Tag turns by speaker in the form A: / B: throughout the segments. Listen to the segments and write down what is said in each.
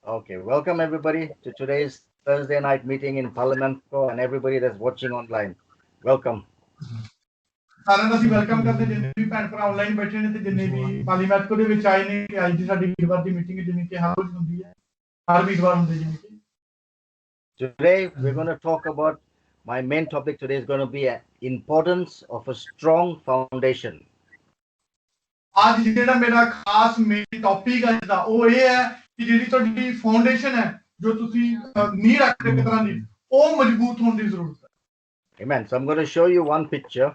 A: Okay, welcome everybody to today's Thursday night meeting in Parliament and everybody that's watching online. Welcome.
B: ਸਾਰਿਆਂ ਦਾ ਅਸੀਂ welcome ਕਰਦੇ ਜਿੰਨੇ ਵੀ ਭੈਣ ਭਰਾ ਆਨਲਾਈਨ ਬੈਠੇ ਨੇ ਤੇ ਜਿੰਨੇ ਵੀ ਪਾਰਲੀਮੈਂਟ ਦੇ ਵਿੱਚ ਆਏ ਨੇ ਕਿ ਅੱਜ ਦੀ ਸਾਡੀ ਵੀਰਵਾਰ ਦੀ ਮੀਟਿੰਗ ਜਿਵੇਂ ਕਿ ਹਰ ਰੋਜ਼ ਹੁੰਦੀ ਹੈ ਹਰ ਵੀਰਵਾਰ ਹੁੰਦੀ ਜਿਵੇਂ ਕਿ
A: Today we're going to talk about my main topic today is going to be importance of a strong foundation.
B: ਅੱਜ ਜਿਹੜਾ ਮੇਰਾ ਖਾਸ ਮੇਨ ਟੌਪਿਕ ਹੈ ਦਾ ਉਹ ਇਹ ਹੈ ਕਿ ਜਿਹੜੀ ਤੁਹਾਡੀ ਫਾਊਂਡੇਸ਼ਨ ਹੈ ਜੋ ਤੁਸੀਂ ਨੀਂਹ ਰੱਖ ਰਹੇ ਤਰ੍ਹਾਂ ਦੀ ਉਹ ਮਜ਼ਬੂਤ ਹੋਣ ਦੀ ਜ਼ਰੂਰਤ ਹੈ
A: Amen. So I'm going to show you one picture.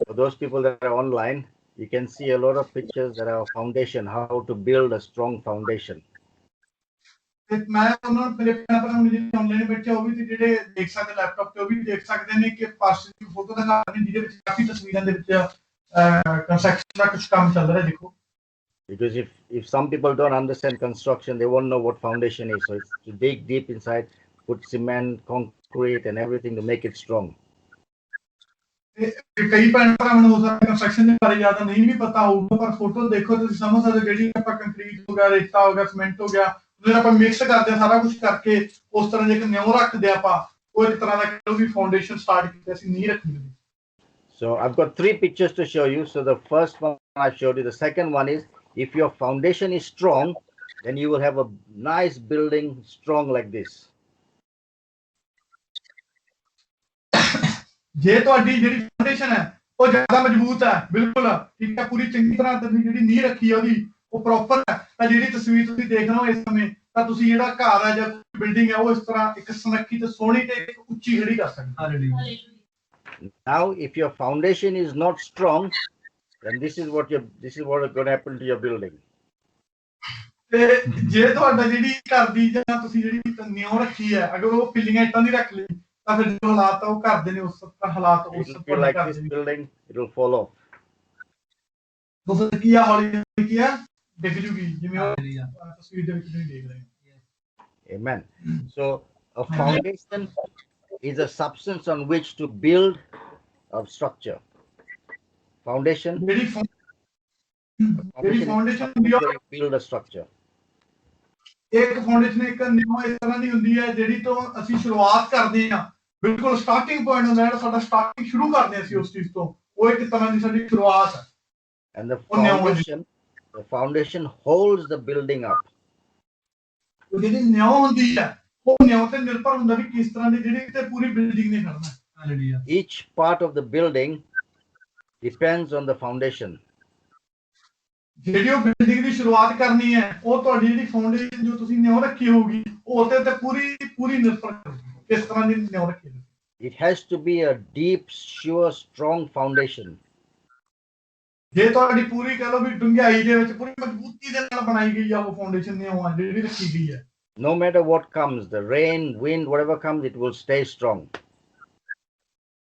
A: For those people that are online, you can see a lot of pictures that are foundation, how to build a strong foundation.
B: ਤੇ ਮੈਂ ਉਹਨਾਂ ਨੂੰ ਮੇਰੇ ਭੈਣ ਭਰਾ ਨੂੰ ਜਿਹੜੇ online ਬੈਠੇ ਉਹ ਵੀ ਜਿਹੜੇ ਦੇਖ ਸਕਦੇ ਲੈਪਟਾਪ ਤੇ ਉਹ ਵੀ ਦੇਖ ਸਕਦੇ ਨੇ ਕਿ ਪਾਸ ਦੀ ਫੋਟੋ ਦਿਖਾ ਰਹੇ ਜਿਹਦੇ ਵਿੱਚ ਕਾਫੀ ਤਸਵੀਰਾਂ ਦੇ ਵਿੱਚ ਕੰਸਟਰਕਸ਼ਨ ਦਾ ਕੁਝ ਕੰਮ ਚੱਲ ਰਿਹਾ ਦੇਖੋ
A: Because if some people don't understand construction, they won't know what foundation is. So it's to dig deep inside, put cement, concrete, and everything to make it strong.
B: ਕਈ ਭੈਣ ਭਰਾ ਨੂੰ ਹੋ ਸਕਦਾ ਕੰਸਟਰਕਸ਼ਨ ਦੇ ਬਾਰੇ ਜ਼ਿਆਦਾ ਨਹੀਂ ਵੀ ਪਤਾ ਹੋਊਗਾ ਪਰ ਫੋਟੋ ਦੇਖੋ ਤੁਸੀਂ ਸਮਝ ਸਕਦੇ ਜਿਹੜੀ ਆਪਾਂ ਕੰਕਰੀਟ ਹੋ ਗਿਆ ਰੇਤਾ ਹੋ ਗਿਆ ਸੀਮੈਂਟ ਹੋ ਗਿਆ ਜਦੋਂ ਆਪਾਂ ਮਿਕਸ ਕਰਦੇ ਆ ਸਾਰਾ ਕੁਝ ਕਰਕੇ ਉਸ ਤਰ੍ਹਾਂ ਦੇ ਇੱਕ ਨਿਉ ਰੱਖਦੇ ਆਪਾਂ ਉਹ ਇੱਕ ਤਰ੍ਹਾਂ ਦਾ ਕਹਿੰਦੇ ਵੀ ਫਾਊਂਡੇਸ਼ਨ ਸਟਾਰਟ ਕੀਤੀ ਅਸੀਂ ਨੀਂਹ ਰੱਖੀ ਹੋਈ
A: So I've got three pictures to show you. So the first one I showed you. The second one is if your foundation is strong, then you will have a nice building strong like this.
B: ਜੇ ਤੁਹਾਡੀ ਜਿਹੜੀ foundation ਹੈ ਉਹ ਜ਼ਿਆਦਾ ਮਜ਼ਬੂਤ ਹੈ ਬਿਲਕੁਲ ਠੀਕ ਹੈ ਪੂਰੀ ਚੰਗੀ ਤਰ੍ਹਾਂ ਤੁਸੀਂ ਜਿਹੜੀ ਨੀਂਹ ਰੱਖੀ ਹੈ ਉਹਦੀ ਉਹ ਪ੍ਰੋਪਰ ਹੈ ਤਾਂ ਜਿਹੜੀ ਤਸਵੀਰ ਤੁਸੀਂ ਦੇਖ ਰਹੇ ਹੋ ਇਸ ਸਮੇਂ ਤਾਂ ਤੁਸੀਂ ਜਿਹੜਾ ਘਰ ਹੈ ਜਾਂ ਬਿਲਡਿੰਗ ਹੈ ਉਹ ਇਸ ਤਰ੍ਹਾਂ ਇੱਕ ਸੁਨੱਖੀ ਤੇ ਸੋਹਣੀ ਤੇ ਇੱਕ ਉੱਚੀ ਖੜੀ ਕਰ ਸਕਦੇ hallelujah
A: Now, if your foundation is not strong, then this is what is going to happen to your building.
B: ਤੇ ਜੇ ਤੁਹਾਡਾ ਜਿਹੜੀ ਘਰ ਦੀ ਜਾਂ ਤੁਸੀਂ ਜਿਹੜੀ ਨਿਉ ਰੱਖੀ ਹੈ ਅਗਰ ਉਹ ਪਿੱਲੀਆਂ ਇੱਟਾਂ ਦੀ ਰੱਖ ਲਈ ਤਾਂ ਫਿਰ ਜੋ ਹਾਲਾਤ ਆ ਉਹ ਘਰ ਦੇ ਨੇ ਉਸ ਹਾਲਾਤ ਉਸ
A: It will be like this building, it will fall off.
B: ਦੋਸਤੋ ਕੀ ਆ ਹੌਲੀ ਕੀ ਆ ਡਿੱਗ ਜੂਗੀ ਜਿਵੇਂ ਉਹ ਤਸਵੀਰ ਦੇ ਵਿੱਚ ਤੁਸੀਂ ਦੇਖ ਰਹੇ ਹੋ
A: Amen. So a foundation is a substance on which to build a structure. Foundation.
B: Foundation
A: build a structure.
B: ਇੱਕ ਫਾਊਂਡੇਸ਼ਨ ਇੱਕ ਨਿਉ ਇਸ ਤਰ੍ਹਾਂ ਦੀ ਹੁੰਦੀ ਹੈ ਜਿਹੜੀ ਤੋਂ ਅਸੀਂ ਸ਼ੁਰੂਆਤ ਕਰਦੇ ਹਾਂ ਬਿਲਕੁਲ ਸਟਾਰਟਿੰਗ ਪੁਆਇੰਟ ਹੁੰਦਾ ਜਿਹੜਾ ਸਾਡਾ ਸਟਾਰਟਿੰਗ ਸ਼ੁਰੂ ਕਰਦੇ ਅਸੀਂ ਉਸ ਚੀਜ਼ ਤੋਂ ਉਹ ਇੱਕ ਤਰ੍ਹਾਂ ਦੀ ਸਾਡੀ ਸ਼ੁਰੂਆਤ ਹੈ
A: And the foundation holds the building up.
B: ਜਿਹੜੀ ਨਿਉ ਹੁੰਦੀ ਹੈ ਉਹ ਨਿਉ ਤੇ ਨਿਰਭਰ ਹੁੰਦਾ ਵੀ ਕਿਸ ਤਰ੍ਹਾਂ ਦੀ ਜਿਹੜੀ ਤੇ ਪੂਰੀ ਬਿਲਡਿੰਗ ਨੇ ਖੜਨਾ hallelujah
A: Each part of the building depends on the foundation.
B: ਜਿਹੜੀ ਉਹ ਬਿਲਡਿੰਗ ਦੀ ਸ਼ੁਰੂਆਤ ਕਰਨੀ ਹੈ ਉਹ ਤੁਹਾਡੀ ਜਿਹੜੀ ਫਾਊਂਡੇਸ਼ਨ ਜੋ ਤੁਸੀਂ ਨਿਉ ਰੱਖੀ ਹੋਊਗੀ ਉਹ ਉਹਦੇ ਤੇ ਪੂਰੀ ਨਿਰਭਰ ਕਰਦੀ ਕਿਸ ਤਰ੍ਹਾਂ ਦੀ ਨਿਉ ਰੱਖੀ
A: It has to be a deep, sure, strong foundation.
B: ਜੇ ਤੁਹਾਡੀ ਪੂਰੀ ਕਹ ਲਓ ਵੀ ਡੂੰਘਾਈ ਦੇ ਵਿੱਚ ਪੂਰੀ ਮਜ਼ਬੂਤੀ ਦੇ ਨਾਲ ਬਣਾਈ ਗਈ ਆ ਉਹ ਫਾਊਂਡੇਸ਼ਨ ਨਿਉ ਆ ਜਿਹੜੀ ਰੱਖੀ ਗਈ ਹੈ
A: No matter what comes, the rain, wind, whatever comes, it will stay strong.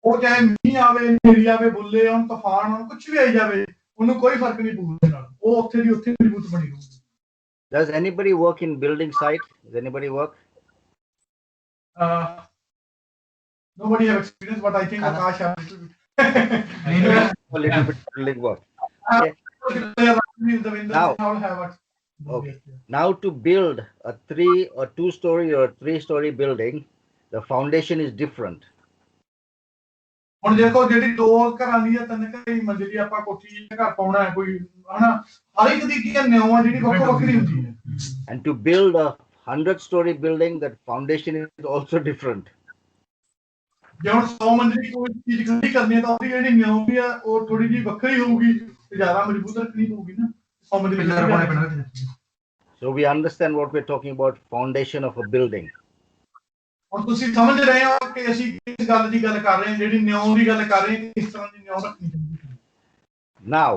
B: ਉਹ ਚਾਹੇ ਮੀਂਹ ਆਵੇ ਹਨੇਰੀ ਆਵੇ ਬੁੱਲੇ ਆਉਣ ਤੂਫਾਨ ਆਉਣ ਕੁਝ ਵੀ ਆਈ ਜਾਵੇ ਉਹਨੂੰ ਕੋਈ ਫਰਕ ਨਹੀਂ ਪਊਗਾ ਨਾਲ ਉਹ ਉੱਥੇ ਦੀ ਉੱਥੇ ਮਜ਼ਬੂਤ ਬਣੀ ਰਹੂਗੀ
A: Does anybody work in building site? Does anybody work?
B: Nobody have experience, but I think Akash has a little bit.
A: A little bit building work. Now to build a 3 or 2-story or a 3-story building, the foundation is different.
B: ਹੁਣ ਦੇਖੋ ਜਿਹੜੀ ਦੋ ਘਰਾਂ ਦੀ ਆ ਤਿੰਨ ਘਰਾਂ ਦੀ ਮੰਜ਼ਿਲੀ ਆਪਾਂ ਕੋਠੀ ਘਰ ਪਾਉਣਾ ਹੈ ਕੋਈ ਹਨਾ ਹਰ ਇੱਕ ਦੀ ਕੀ ਨਿਉ ਆ ਜਿਹੜੀ ਵੱਖੋ ਵੱਖਰੀ ਹੁੰਦੀ ਹੈ
A: And to build a 100-story building, that foundation is also different.
B: ਜੇ ਹੁਣ 100 ਮੰਜ਼ਿਲੀ ਕੋਈ ਚੀਜ਼ ਖੜੀ ਕਰਨੀ ਹੈ ਤਾਂ ਉਹਦੀ ਜਿਹੜੀ ਨਿਉ ਵੀ ਆ ਉਹ ਥੋੜੀ ਜਿਹੀ ਵੱਖਰੀ ਹੋਊਗੀ ਤੇ ਜ਼ਿਆਦਾ ਮਜ਼ਬੂਤ ਰੱਖਣੀ ਪਊਗੀ ਨਾ 100 ਮੰਜ਼ਿਲੀ
A: So we understand what we're talking about, foundation of a building.
B: ਹੁਣ ਤੁਸੀਂ ਸਮਝ ਰਹੇ ਹੋ ਕਿ ਅਸੀਂ ਕਿਸ ਗੱਲ ਦੀ ਗੱਲ ਕਰ ਰਹੇ ਹਾਂ ਜਿਹੜੀ ਨਿਉ ਦੀ ਗੱਲ ਕਰ ਰਹੇ ਹਾਂ ਕਿਸ ਤਰ੍ਹਾਂ ਦੀ ਨਿਉ ਰੱਖਣੀ ਚਾਹੀਦੀ ਹੈ
A: Now,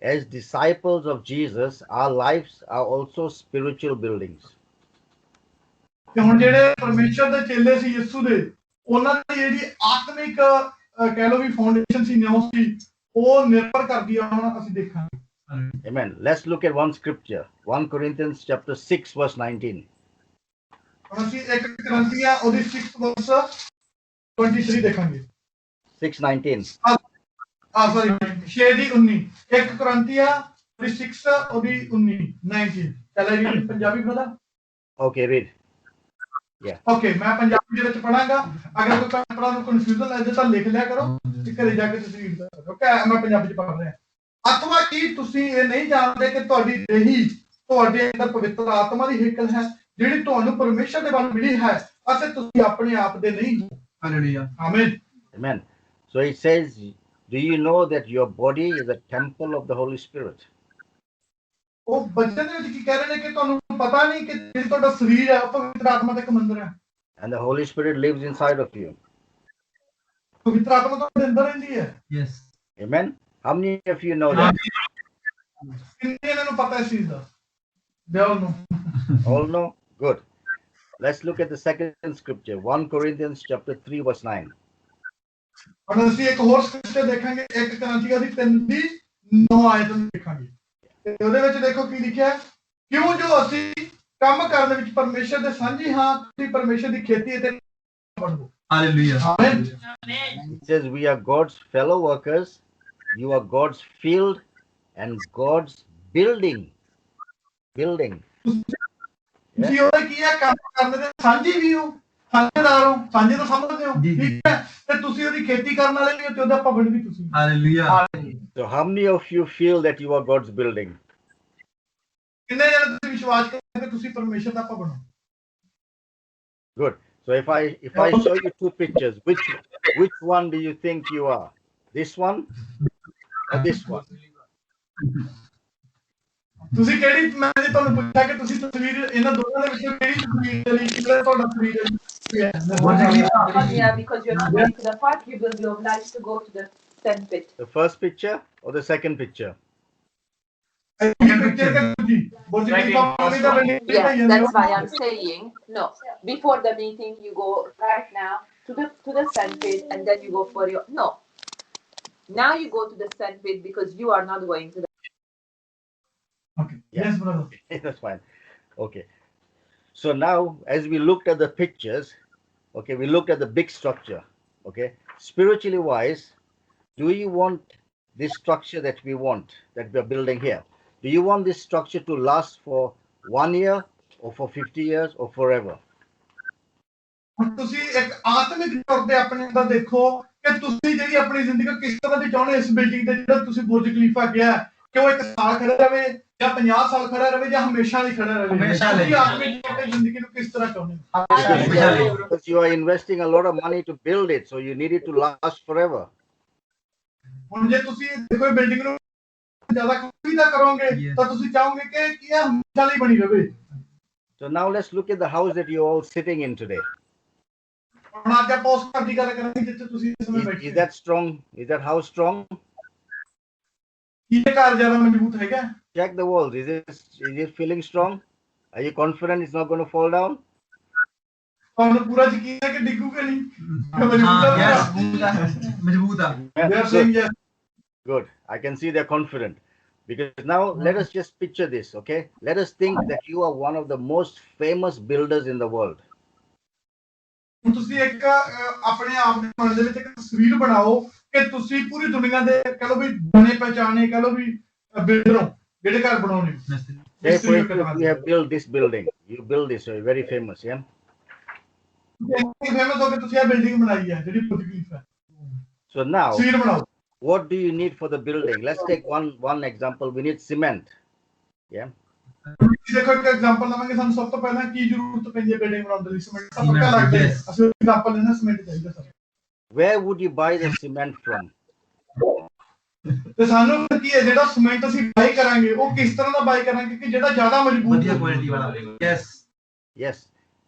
A: as disciples of Jesus, our lives are also spiritual buildings.
B: ਤੇ ਹੁਣ ਜਿਹੜੇ ਪਰਮੇਸ਼ਰ ਦੇ ਚੇਲੇ ਸੀ ਯਿਸੂ ਦੇ ਉਹਨਾਂ ਦੀ ਜਿਹੜੀ ਆਤਮਿਕ ਕਹਿ ਲਓ ਵੀ ਫਾਊਂਡੇਸ਼ਨ ਸੀ ਨਿਉ ਸੀ ਉਹ ਨਿਰਭਰ ਕਰਦੀ ਆ ਹੁਣ ਅਸੀਂ ਦੇਖਾਂਗੇ
A: Amen. Let's look at one scripture, 1 Corinthians chapter 6 verse 19.
B: ਹੁਣ ਅਸੀਂ 1 ਕੋਰਿੰਥੀਆਂ ਉਹਦੀ 6 verse 23 ਦੇਖਾਂਗੇ
A: 6:19.
B: sorry 6 ਦੀ 19 1 ਕੋਰਿੰਥੀਆਂ ਉਹਦੀ 6 ਉਹਦੀ 19 19 ਚਲਾ ਜੀ ਪੰਜਾਬੀ ਬੋਲਾ
A: Okay, read.
B: ਓਕੇ ਮੈਂ ਪੰਜਾਬੀ ਦੇ ਵਿੱਚ ਪੜਾਂਗਾ ਅਗਰ ਕੋਈ ਭਰਾ ਨੂੰ ਕਨਫਿਊਜ਼ਨ ਲੱਗੇ ਤਾਂ ਲਿਖ ਲਿਆ ਕਰੋ ਤੇ ਘਰੇ ਜਾ ਕੇ ਤੁਸੀਂ ਰੀਡ ਕਰੋ ਓਕੇ ਮੈਂ ਪੰਜਾਬੀ ਚ ਪੜ ਰਿਹਾ ਅਥਵਾ ਕੀ ਤੁਸੀਂ ਇਹ ਨਹੀਂ ਜਾਣਦੇ ਕਿ ਤੁਹਾਡੀ ਦੇਹੀ ਤੁਹਾਡੇ ਅੰਦਰ ਪਵਿੱਤਰ ਆਤਮਾ ਦੀ ਹਿਕਲ ਹੈ ਜਿਹੜੀ ਤੁਹਾਨੂੰ ਪਰਮੇਸ਼ਰ ਦੇ ਵੱਲੋਂ ਮਿਲੀ ਹੈ ਅਤੇ ਤੁਸੀਂ ਆਪਣੇ ਆਪ ਦੇ ਨਹੀਂ ਹੋ ਹਾਲੇਲੂਇਆ ਆਮੀਨ
A: Amen. So it says, do you know that your body is a temple of the Holy Spirit?
B: ਉਹ ਬੱਚੇ ਦੇ ਵਿੱਚ ਕੀ ਕਹਿ ਰਹੇ ਨੇ ਕਿ ਤੁਹਾਨੂੰ ਪਤਾ ਨਹੀਂ ਕਿ ਜਿਹੜਾ ਤੁਹਾਡਾ ਸਰੀਰ ਹੈ ਉਹ ਪਵਿੱਤਰ ਆਤਮਾ ਦਾ ਇੱਕ ਮੰਦਿਰ ਹੈ
A: And the Holy Spirit lives inside of you.
B: ਪਵਿੱਤਰ ਆਤਮਾ ਤੁਹਾਡੇ ਅੰਦਰ ਰਹਿੰਦੀ ਹੈ
C: Yes.
A: Amen. How many of you know that?
B: ਕਿੰਨੇ ਇਹਨਾਂ ਨੂੰ ਪਤਾ ਇਸ ਚੀਜ਼ ਦਾ ਦੇ ਆਲ ਨੂੰ
A: All know? Good. Let's look at the second scripture, 1 Corinthians chapter 3, verse 9.
B: ਹੁਣ ਅਸੀਂ ਇੱਕ ਹੋਰ ਸਕ੍ਰਿਪਚਰ ਦੇਖਾਂਗੇ 1 ਕੋਰਿੰਥੀਆਂ ਦੀ 3 ਦੀ 9 ਆਇਤ ਨੂੰ ਦੇਖਾਂਗੇ ਤੇ ਉਹਦੇ ਵਿੱਚ ਦੇਖੋ ਕੀ ਲਿਖਿਆ ਹੈ ਕਿਉਂ ਜੋ ਅਸੀਂ ਕੰਮ ਕਰਨ ਵਿੱਚ ਪਰਮੇਸ਼ਰ ਦੇ ਸਾਂਝੀ ਹਾਂ ਤੁਸੀਂ ਪਰਮੇਸ਼ਰ ਦੀ ਖੇਤੀ ਅਤੇ ਬਣੋ
C: Hallelujah.
B: ਆਮੀਨ
A: It says, we are God's fellow workers, you are God's field and God's building. Building.
B: ਤੁਸੀਂ ਉਹਦਾ ਕੀ ਹੈ ਕੰਮ ਕਰਨ ਦੇ ਸਾਂਝੀ ਵੀ ਹੋ ਸਾਂਝੇਦਾਰ ਹੋ ਸਾਂਝੇ ਤੋਂ ਸਮਝਦੇ ਹੋ
C: ਜੀ, ਜੀ।
B: ਠੀਕ ਹੈ ਤੇ ਤੁਸੀਂ ਉਹਦੀ ਖੇਤੀ ਕਰਨ ਵਾਲੇ ਵੀ ਹੋ ਤੇ ਉਹਦਾ ਭਵਨ ਵੀ ਤੁਸੀਂ
C: Hallelujah.
A: So how many of you feel that you are God's building?
B: ਕਿੰਨੇ ਜਣੇ ਤੁਸੀਂ ਵਿਸ਼ਵਾਸ ਕਰਦੇ ਕਿ ਤੁਸੀਂ ਪਰਮੇਸ਼ਰ ਦਾ ਭਵਨ ਹੋ
A: Good. So if I show you two pictures, which one do you think you are? This one or this one?
B: ਤੁਸੀਂ ਕਿਹੜੀ ਮੈਂ ਜੇ ਤੁਹਾਨੂੰ ਪੁੱਛਿਆ ਕਿ ਤੁਸੀਂ ਤਸਵੀਰ ਇਹਨਾਂ ਦੋਨਾਂ ਦੇ ਵਿੱਚੋਂ ਕਿਹੜੀ ਤਸਵੀਰ ਦੇ ਲਈ ਕਿਹੜਾ ਤੁਹਾਡਾ ਤਸਵੀਰ ਹੈ
D: Yeah, because you're not going to the park, you will be obliged to go to the sandpit.
A: The first picture or the second picture?
D: Yes, that's why I'm saying no. Before the meeting, you go right now to the sandpit, and then you go for your no. Now you go to the sandpit because you are not going to the.
B: Okay. Yes, brother.
A: That's fine. Okay. So now, as we looked at the pictures, okay, we looked at the big structure. Okay, spiritually wise, do you want this structure that we want, that we are building here? Do you want this structure to last for 1 year or for 50 years or forever?
B: ਹੁਣ ਤੁਸੀਂ ਇੱਕ ਆਤਮਿਕ ਤੌਰ ਤੇ ਆਪਣੇ ਅੰਦਰ ਦੇਖੋ ਕਿ ਤੁਸੀਂ ਜਿਹੜੀ ਆਪਣੀ ਜ਼ਿੰਦਗੀ ਕਿਸ ਤਰ੍ਹਾਂ ਦੀ ਚਾਹੁੰਦੇ ਇਸ ਬਿਲਡਿੰਗ ਤੇ ਜਿਹੜਾ ਤੁਸੀਂ ਬੁਰਜ ਖਲੀਫਾ ਕਿਹਾ ਕਿ ਉਹ 1 ਸਾਲ ਖੜਾ ਰਹੇ ਜਾਂ 50 ਸਾਲ ਖੜਾ ਰਹੇ ਜਾਂ ਹਮੇਸ਼ਾ ਲਈ ਖੜਾ ਰਹੇ
C: ਹਮੇਸ਼ਾ ਲਈ।
B: ਤੁਸੀਂ ਆਤਮਿਕ ਤੌਰ ਤੇ ਜ਼ਿੰਦਗੀ ਨੂੰ ਕਿਸ ਤਰ੍ਹਾਂ ਚਾਹੁੰਦੇ ਹੋ
A: Because you are investing a lot of money to build it, so you need it to last forever.
B: ਹੁਣ ਜੇ ਤੁਸੀਂ ਦੇਖੋ ਬਿਲਡਿੰਗ ਨੂੰ ਜ਼ਿਆਦਾ ਖੁਸ਼ੀ ਦਾ ਕਰੋਗੇ
C: Yes.
B: ਤਾਂ ਤੁਸੀਂ ਚਾਹੋਗੇ ਕਿ ਇਹ ਹਮੇਸ਼ਾ ਲਈ ਬਣੀ ਰਹੇ
A: So now let's look at the house that you're all sitting in today.
B: ਹੁਣ ਅੱਜ ਆਪਾਂ ਉਸ ਘਰ ਦੀ ਗੱਲ ਕਰਾਂਗੇ ਜਿੱਥੇ ਤੁਸੀਂ ਇਸ ਸਮੇਂ
A: Is
B: ਬੈਠੇ
A: that strong? Is that house strong?
B: ਕੀ ਇਹ ਘਰ ਜ਼ਿਆਦਾ ਮਜ਼ਬੂਤ ਹੈਗਾ
A: Check the walls. Is it feeling strong? Are you confident it's not going to fall down?
B: ਤੁਹਾਨੂੰ ਪੂਰਾ ਯਕੀਨ ਹੈ ਕਿ ਡਿੱਗੂਗਾ ਨਹੀਂ
C: Yes. ਮਜ਼ਬੂਤ ਆ
B: They are saying yes.
A: Good. I can see they're confident. Because now let us just picture this, okay? Let us think that you are one of the most famous builders in the world.
B: ਹੁਣ ਤੁਸੀਂ ਇੱਕ ਆਪਣੇ ਆਪ ਦੇ ਮਨ ਦੇ ਵਿੱਚ ਇੱਕ ਤਸਵੀਰ ਬਣਾਓ ਕਿ ਤੁਸੀਂ ਪੂਰੀ ਦੁਨੀਆ ਦੇ ਕਹ ਲਓ ਵੀ ਜਾਣੇ ਪਹਿਚਾਣੇ ਕਹ ਲਓ ਵੀ ਬਿਲਡਰ ਹੋ ਜਿਹੜੇ ਘਰ ਬਣਾਉਣੇ
A: Say for instance, you have built this building. You build this, so you're very famous, yeah?
B: Famous ਹੋ ਕੇ ਤੁਸੀਂ ਇਹ ਬਿਲਡਿੰਗ ਬਣਾਈ ਹੈ ਜਿਹੜੀ ਬੁਰਜ ਖਲੀਫਾ ਹੈ
A: So now,
B: ਤਸਵੀਰ ਬਣਾਓ
A: what do you need for the building? Let's take one example. We need cement, yeah?
B: ਦੇਖੋ ਇੱਕ ਐਗਜ਼ਾਮਪਲ ਲਵਾਂਗੇ ਸਾਨੂੰ ਸਭ ਤੋਂ ਪਹਿਲਾਂ ਕੀ ਜ਼ਰੂਰਤ ਪੈਂਦੀ ਹੈ ਬਿਲਡਿੰਗ ਬਣਾਉਣ ਦੇ ਲਈ ਸੀਮੈਂਟ ਦਾ ਪੱਕਾ ਲੱਗਦਾ ਹੈ ਅਸੀਂ ਐਗਜ਼ਾਮਪਲ ਲੈਣਾ ਸੀਮੈਂਟ ਚਾਹੀਦਾ sir
A: Where would you buy the cement from?
B: ਤੇ ਸਾਨੂੰ ਕੀ ਹੈ ਜਿਹੜਾ ਸੀਮੈਂਟ ਅਸੀਂ ਬਾਈ ਕਰਾਂਗੇ ਉਹ ਕਿਸ ਤਰ੍ਹਾਂ ਦਾ ਬਾਈ ਕਰਾਂਗੇ ਕਿ ਜਿਹੜਾ ਜ਼ਿਆਦਾ ਮਜ਼ਬੂਤ
C: ਵਧੀਆ
B: ਹੋਵੇ
C: ਕੁਆਲਿਟੀ ਵਾਲਾ yes
A: Yes,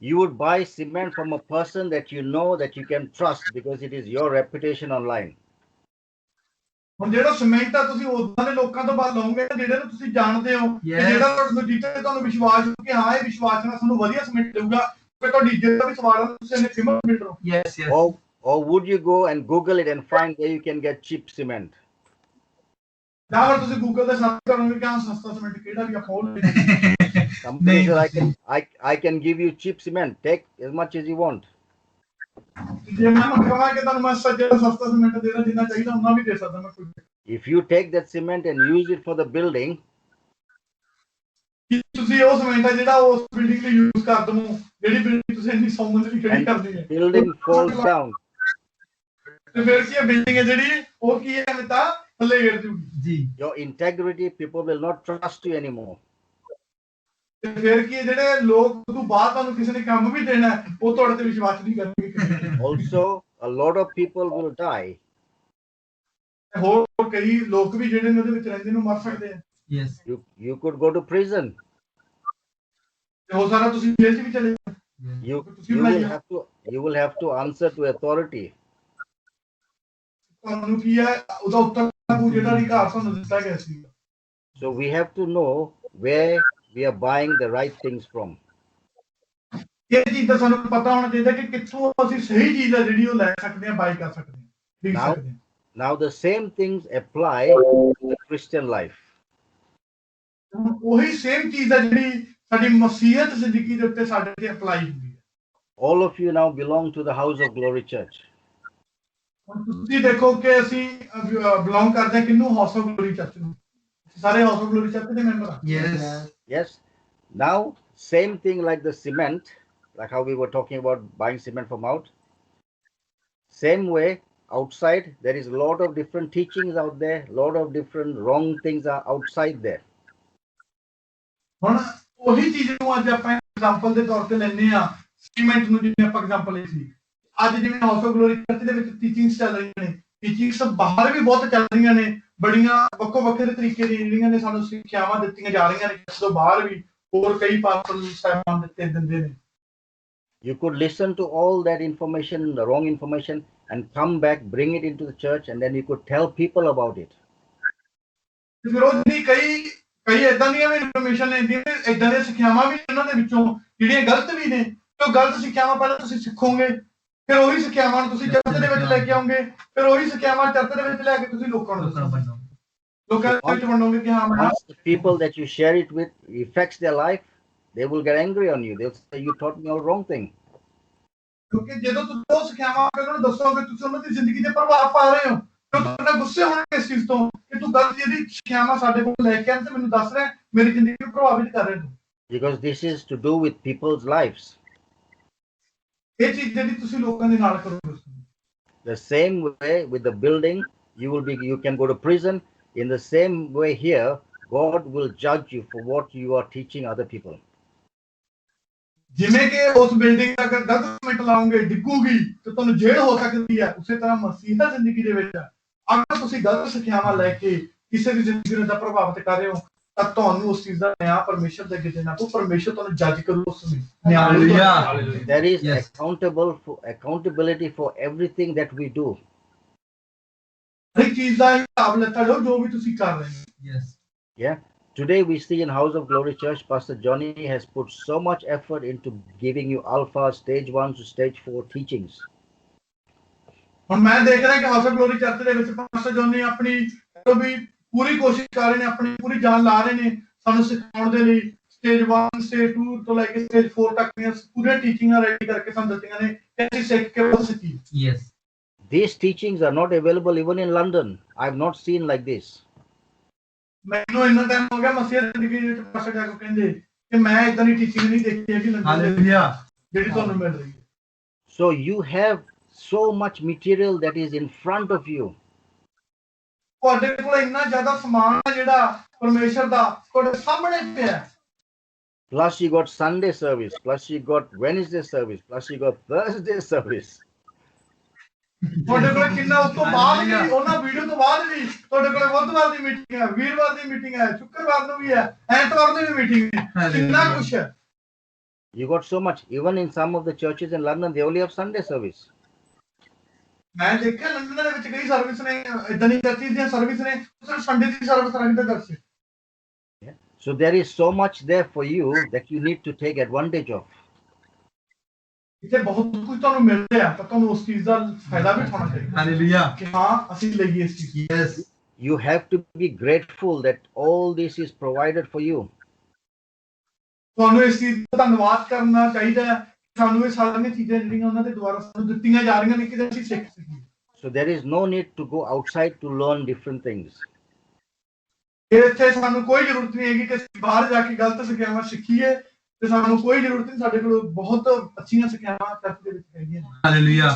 A: you would buy cement from a person that you know that you can trust because it is your reputation online.
B: ਹੁਣ ਜਿਹੜਾ ਸੀਮੈਂਟ ਆ ਤੁਸੀਂ ਉਦਾਂ ਦੇ ਲੋਕਾਂ ਤੋਂ ਬਾਅਦ ਲਓਗੇ ਜਿਹੜੇ ਨੂੰ ਤੁਸੀਂ ਜਾਣਦੇ ਹੋ ਕਿ
C: Yes.
B: ਜਿਹੜਾ ਤੁਹਾਨੂੰ ਜਿੱਤੇ ਤੁਹਾਨੂੰ ਵਿਸ਼ਵਾਸ ਹੋ ਕਿ ਹਾਂ ਇਹ ਵਿਸ਼ਵਾਸ ਨਾਲ ਸਾਨੂੰ ਵਧੀਆ ਸੀਮੈਂਟ ਦੇਊਗਾ ਫਿਰ ਤੁਹਾਡੀ ਇੱਜ਼ਤ ਦਾ ਵੀ ਸਵਾਲ ਹੈ ਤੁਸੀਂ ਇਹਨੇ ਫੇਮਸ ਬਿਲਡਰ ਹੋ
C: yes yes
A: Or would you go and Google it and find where you can get cheap cement?
B: ਜਾਂ ਫਿਰ ਤੁਸੀਂ ਗੂਗਲ ਤੇ ਸਰਚ ਕਰੋਗੇ ਕਿ ਹਾਂ ਸਸਤਾ ਸੀਮੈਂਟ ਕਿਹੜਾ ਵੀ ਆਪਾਂ ਉਹ ਲੈ
A: Company says I can give you cheap cement. Take as much as you want.
B: ਜੇ ਮੈਂ ਕਹਾਂ ਕਿ ਤੁਹਾਨੂੰ ਮੈਂ ਸਸਤਾ ਸੀਮੈਂਟ ਦੇਣਾ ਜਿੰਨਾ ਚਾਹੀਦਾ ਉਹਨਾਂ ਵੀ ਦੇ ਸਕਦਾ ਮੈਂ ਕੋਈ
A: If you take that cement and use it for the building,
B: ਕੀ ਤੁਸੀਂ ਤੁਸੀਂ ਉਹ ਸੀਮੈਂਟ ਹੈ ਜਿਹੜਾ ਉਸ ਬਿਲਡਿੰਗ ਲਈ ਯੂਜ਼ ਕਰ ਦਵੋ, ਜਿਹੜੀ ਬਿਲਡਿੰਗ ਤੁਸੀਂ ਇੰਨੀ ਸੌਮਨ ਦੀ ਖੜੀ
A: And
B: ਕਰਦੀ ਹੈ,
A: building falls down.
B: ਤੇ ਫਿਰ ਕੀ ਹੈ, ਬਿਲਡਿੰਗ ਹੈ ਜਿਹੜੀ ਉਹ ਕੀ ਹੈ ਤਾਂ ਥੱਲੇ ਗਿਰ ਜੂਗੀ।
C: ਜੀ
A: Your integrity, people will not trust you anymore.
B: ਤੇ ਫਿਰ ਕੀ ਹੈ, ਜਿਹੜੇ ਲੋਕ ਤੋਂ ਬਾਅਦ ਤੁਹਾਨੂੰ ਕਿਸੇ ਨੇ ਕੰਮ ਵੀ ਦੇਣਾ ਹੈ, ਉਹ ਤੁਹਾਡੇ ਤੇ ਵਿਸ਼ਵਾਸ ਨਹੀਂ ਕਰਨਗੇ।
A: Also, a lot of people will die.
B: ਹੋਰ ਕਈ ਲੋਕ ਵੀ ਜਿਹੜੇ ਨੇ ਉਹਦੇ ਵਿੱਚ ਰਹਿੰਦੇ ਨੂੰ ਮਰ ਸਕਦੇ ਆ।
C: Yes
A: You could go to prison.
B: ਤੇ ਹੋ ਸਕਦਾ ਤੁਸੀਂ ਜੇਲ੍ਹ 'ਚ ਵੀ ਚਲੇ ਜਾਓ।
A: You will have to answer to authority.
B: ਤੁਹਾਨੂੰ ਕੀ ਹੈ ਉਹਦਾ ਉੱਤਰ ਜਿਹੜਾ ਅਧਿਕਾਰ ਤੁਹਾਨੂੰ ਦਿੱਤਾ ਗਿਆ ਸੀ।
A: So we have to know where we are buying the right things from.
B: ਇਹ ਚੀਜ਼ ਦਾ ਸਾਨੂੰ ਪਤਾ ਹੋਣਾ ਚਾਹੀਦਾ ਕਿ ਕਿੱਥੋਂ ਅਸੀਂ ਸਹੀ ਚੀਜ਼ ਹੈ ਜਿਹੜੀ ਉਹ ਲੈ ਸਕਦੇ ਹਾਂ, ਬਾਈ ਕਰ ਸਕਦੇ ਹਾਂ, ਖਰੀਦ
A: Now-
B: ਸਕਦੇ ਹਾਂ।
A: Now the same things apply to the Christian life.
B: ਉਹੀ ਸੇਮ ਚੀਜ਼ ਹੈ ਜਿਹੜੀ ਸਾਡੀ ਮਸੀਹਤ ਜ਼ਿੰਦਗੀ ਦੇ ਉੱਤੇ ਸਾਡੇ ਤੇ ਅਪਲਾਈ ਹੁੰਦੀ ਹੈ।
A: All of you now belong to the House of Glory Church.
B: ਹੁਣ ਤੁਸੀਂ ਦੇਖੋ ਕਿ ਅਸੀਂ ਬਿਲੋਂਗ ਕਰਦੇ ਹਾਂ ਕਿਹਨੂੰ, ਹਾਊਸ ਆਫ ਗਲੋਰੀ ਚਰਚ ਨੂੰ। ਸਾਰੇ ਹਾਊਸ ਆਫ ਗਲੋਰੀ ਚਰਚ ਦੇ ਮੈਂਬਰ ਆ।
C: Yes
A: Yes. Now, same thing like the cement, like how we were talking about buying cement from out. Same way, outside, there is a lot of different teachings out there, lot of different wrong things are outside there.
B: ਹੁਣ ਉਹੀ ਚੀਜ਼ ਨੂੰ ਅੱਜ ਆਪਾਂ example ਦੇ ਤੌਰ ਤੇ ਲੈਂਦੇ ਆ, ਸੀਮੈਂਟ ਨੂੰ ਜਿਵੇਂ ਆਪਾਂ ਐਗਜ਼ਾਮਪਲ ਲਈ ਸੀ। ਅੱਜ ਜਿਵੇਂ ਹਾਊਸ ਆਫ ਗਲੋਰੀ ਚਰਚ ਦੇ ਵਿੱਚ ਟੀਚਿੰਗਸ ਚੱਲ ਰਹੀਆਂ ਨੇ, ਟੀਚਿੰਗਸ ਬਾਹਰ ਵੀ ਬਹੁਤ ਚੱਲ ਰਹੀਆਂ ਨੇ, ਬੜੀਆਂ ਵੱਖੋ ਵੱਖਰੇ ਤਰੀਕੇ ਦੀਆਂ ਜਿਹੜੀਆਂ ਨੇ ਸਾਨੂੰ ਸਿੱਖਿਆਵਾਂ ਦਿੱਤੀਆਂ ਜਾ ਰਹੀਆਂ ਨੇ। ਇਸ ਤੋਂ ਬਾਹਰ ਵੀ ਹੋਰ ਕਈ ਪਾਸਟਰ ਸਾਹਿਬਾਨ ਦਿੰਦੇ ਨੇ।
A: You could listen to all that information, the wrong information, and come back, bring it into the church, and then you could tell people about it.
B: ਤੇ ਫਿਰ ਉਹ ਜਿਹੜੀ ਕਈ ਏਦਾਂ ਦੀਆਂ ਵੀ ਇਨਫੋਰਮੇਸ਼ਨ ਨੇ, ਏਦਾਂ ਦੀਆਂ ਸਿੱਖਿਆਵਾਂ ਵੀ ਇਹਨਾਂ ਦੇ ਵਿੱਚੋਂ ਜਿਹੜੀਆਂ ਗਲਤ ਵੀ ਨੇ, ਤੇ ਉਹ ਗਲਤ ਸਿੱਖਿਆਵਾਂ ਪਹਿਲਾਂ ਤੁਸੀਂ ਸਿੱਖੋਗੇ, ਫਿਰ ਉਹੀ ਸਿੱਖਿਆਵਾਂ ਨੂੰ ਤੁਸੀਂ ਚਰਚ ਦੇ ਵਿੱਚ ਲੈ ਕੇ ਆਓਗੇ, ਫਿਰ ਉਹੀ ਸਿੱਖਿਆਵਾਂ ਚਰਚ ਦੇ ਵਿੱਚ ਲੈ ਕੇ ਤੁਸੀਂ ਲੋਕਾਂ ਨੂੰ ਦੱਸੋਗੇ, ਲੋਕਾਂ ਦੇ ਵਿੱਚ ਵੰਡੋਗੇ ਕਿ ਹਾਂ ਮੈਂ
A: Once the people that you share it with affects their life, they will get angry on you. They'll say, you taught me all wrong thing.
B: ਕਿਉਂਕਿ ਜਦੋਂ ਤੁਸੀਂ ਉਹ ਸਿੱਖਿਆਵਾਂ ਉਹਨਾਂ ਨੂੰ ਦੱਸੋਗੇ, ਤੁਸੀਂ ਉਹਨਾਂ ਦੀ ਜ਼ਿੰਦਗੀ ਤੇ ਪ੍ਰਭਾਵ ਪਾ ਰਹੇ ਹੋ, ਤੇ ਤੁਹਾਡਾ ਗੁੱਸੇ ਹੋਣਗੇ ਇਸ ਚੀਜ਼ ਤੋਂ ਕਿ ਤੂੰ ਗਲਤ ਜਿਹੜੀ ਸਿੱਖਿਆਵਾਂ ਸਾਡੇ ਕੋਲ ਲੈ ਕੇ ਆਇਆ ਤੇ ਮੈਨੂੰ ਦੱਸ ਰਿਹਾ, ਮੇਰੀ ਜ਼ਿੰਦਗੀ ਨੂੰ ਪ੍ਰਭਾਵਿਤ ਕਰ ਰਿਹਾ ਤੂੰ।
A: Because this is to do with people's lives.
B: ਇਹ ਚੀਜ਼ ਜਿਹੜੀ ਤੁਸੀਂ ਲੋਕਾਂ ਦੇ ਨਾਲ ਕਰੋਗੇ।
A: The same way with the building, you can go to prison. In the same way here, God will judge you for what you are teaching other people.
B: ਜਿਵੇਂ ਕਿ ਉਸ ਬਿਲਡਿੰਗ ਦਾ ਅਗਰ ਗਲਤ ਸੀਮੈਂਟ ਲਾਉਂਗੇ ਡਿੱਗੂਗੀ ਤੇ ਤੁਹਾਨੂੰ ਜੇਲ੍ਹ ਹੋ ਸਕਦੀ ਹੈ, ਉਸੇ ਤਰ੍ਹਾਂ ਮਸੀਹਾ ਜ਼ਿੰਦਗੀ ਦੇ ਵਿੱਚ ਅਗਰ ਤੁਸੀਂ ਗਲਤ ਸਿੱਖਿਆਵਾਂ ਲੈ ਕੇ ਕਿਸੇ ਦੀ ਜ਼ਿੰਦਗੀ ਨੂੰ ਤਾਂ ਪ੍ਰਭਾਵਿਤ ਕਰ ਰਹੇ ਹੋ, ਤਾਂ ਤੁਹਾਨੂੰ ਉਸ ਚੀਜ਼ ਦਾ ਨਿਆਂ ਪਰਮੇਸ਼ਰ ਦੇ ਅੱਗੇ ਦੇਣਾ ਪਊ। ਪਰਮੇਸ਼ਰ ਤੁਹਾਨੂੰ ਜੱਜ ਕਰੂ, ਉਸ ਨੂੰ ਨਿਆਂ।
A: There is
C: Yes.
A: accountability for everything that we do.
B: ਹਰ ਚੀਜ਼ ਦਾ ਹਿਸਾਬ ਲੈਤਾ ਜਾਓ ਜੋ ਵੀ ਤੁਸੀਂ ਕਰ ਰਹੇ ਹੋ।
C: Yes
A: Yeah. Today we see in House of Glory Church, Pastor Johnny has put so much effort into giving you Alpha, Stage 1 to Stage 4 teachings.
B: ਹੁਣ ਮੈਂ ਦੇਖ ਰਿਹਾ ਕਿ ਹਾਊਸ ਆਫ ਗਲੋਰੀ ਚਰਚ ਦੇ ਵਿੱਚ ਪਾਸਟਰ ਜੋਨੀ ਆਪਣੀ ਵੀ ਪੂਰੀ ਕੋਸ਼ਿਸ਼ ਕਰ ਰਹੇ ਨੇ, ਆਪਣੀ ਪੂਰੀ ਜਾਨ ਲਾ ਰਹੇ ਨੇ ਸਾਨੂੰ ਸਿਖਾਉਣ ਦੇ ਲਈ। ਸਟੇਜ 1 ਸਟੇਜ 2 ਤੋਂ ਲੈ ਕੇ ਸਟੇਜ 4 ਤੱਕ ਦੀਆਂ ਪੂਰੀਆਂ ਟੀਚਿੰਗਾਂ ਰੈਡੀ ਕਰਕੇ ਸਾਨੂੰ ਦਿੱਤੀਆਂ ਨੇ ਕਿ ਅਸੀਂ ਸਿੱਖ ਕੇ ਵੱਧ ਸਕੀਏ।
C: Yes
A: These teachings are not available even in London. I have not seen like this.
B: ਮੈਨੂੰ ਇੰਨਾ ਟਾਈਮ ਹੋ ਗਿਆ ਮਸੀਹ ਜ਼ਿੰਦਗੀ ਵਿੱਚ ਪਾਸਟਰ ਜਾ ਕੇ ਕਹਿੰਦੇ ਕਿ ਮੈਂ ਇਦਾਂ ਦੀ ਟੀਚਿੰਗ ਨਹੀਂ ਦੇਖੀ ਹੈਗੀ ਲੰਡਨ ਦੇ ਵਿੱਚ
C: ਹਾਲੇਲੂਇਆ
B: ਜਿਹੜੀ ਤੁਹਾਨੂੰ ਮਿਲ ਰਹੀ ਹੈ।
A: So you have so much material that is in front of you.
B: ਤੁਹਾਡੇ ਕੋਲ ਇੰਨਾ ਜ਼ਿਆਦਾ ਸਮਾਨ ਹੈ ਜਿਹੜਾ ਪਰਮੇਸ਼ਰ ਦਾ ਤੁਹਾਡੇ ਸਾਹਮਣੇ ਪਿਆ ਹੈ।
A: Plus you got Sunday service. Plus you got Wednesday service. Plus you got Thursday service.
B: ਤੁਹਾਡੇ ਕੋਲ ਕਿੰਨਾ ਉਸ ਤੋਂ ਬਾਅਦ ਵੀ, ਉਹਨਾਂ ਵੀਡੀਓ ਤੋਂ ਬਾਅਦ ਵੀ ਤੁਹਾਡੇ ਕੋਲ ਬੁੱਧਵਾਰ ਦੀ ਮੀਟਿੰਗ ਹੈ, ਵੀਰਵਾਰ ਦੀ ਮੀਟਿੰਗ ਹੈ, ਸ਼ੁੱਕਰਵਾਰ ਨੂੰ ਵੀ ਹੈ, ਐਤਵਾਰ ਨੂੰ ਵੀ ਮੀਟਿੰਗ ਹੈ, ਕਿੰਨਾ ਕੁਛ ਹੈ।
A: You got so much. Even in some of the churches in London, they only have Sunday service.
B: ਮੈਂ ਦੇਖਿਆ ਲੰਡਨ ਦੇ ਵਿੱਚ ਕਈ ਸਰਵਿਸ ਨੇ, ਇਦਾਂ ਦੀ ਚਰਚਿਸ ਦੀਆਂ ਸਰਵਿਸ ਨੇ, ਸਿਰਫ ਸੰਡੇ ਦੀ ਸਰਵਿਸ ਰੱਖਦੇ ਦਰਸ਼ਕ।
A: So there is so much there for you that you need to take advantage of.
B: ਇੱਥੇ ਬਹੁਤ ਕੁਝ ਤੁਹਾਨੂੰ ਮਿਲ ਰਿਹਾ, ਤਾਂ ਤੁਹਾਨੂੰ ਉਸ ਚੀਜ਼ ਦਾ ਫਾਇਦਾ ਵੀ ਉਠਾਉਣਾ ਚਾਹੀਦਾ
C: ਹਾਲੇਲੂਇਆ
B: ਕਿ ਹਾਂ ਅਸੀਂ ਲਈਏ ਇਸ ਚੀਜ਼।
C: Yes
A: You have to be grateful that all this is provided for you.
B: ਤੁਹਾਨੂੰ ਇਸ ਚੀਜ਼ ਦਾ ਧੰਨਵਾਦ ਕਰਨਾ ਚਾਹੀਦਾ ਹੈ, ਸਾਨੂੰ ਇਹ ਸਾਰੀਆਂ ਚੀਜ਼ਾਂ ਜਿਹੜੀਆਂ ਉਹਨਾਂ ਦੇ ਦੁਆਰਾ ਸਾਨੂੰ ਦਿੱਤੀਆਂ ਜਾ ਰਹੀਆਂ ਨੇ ਕਿ ਅਸੀਂ ਸਿੱਖ ਸਕੀਏ।
A: So there is no need to go outside to learn different things.
B: ਇੱਥੇ ਸਾਨੂੰ ਕੋਈ ਜ਼ਰੂਰਤ ਨਹੀਂ ਹੈਗੀ ਕਿ ਅਸੀਂ ਬਾਹਰ ਜਾ ਕੇ ਗਲਤ ਸਿੱਖਿਆਵਾਂ ਸਿੱਖੀਏ ਤੇ ਸਾਨੂੰ ਕੋਈ ਜ਼ਰੂਰਤ ਨਹੀਂ, ਸਾਡੇ ਕੋਲ ਬਹੁਤ ਅੱਛੀਆਂ ਸਿੱਖਿਆਵਾਂ ਚਰਚ ਦੇ ਵਿੱਚ ਹੈਗੀਆਂ।
C: Hallelujah.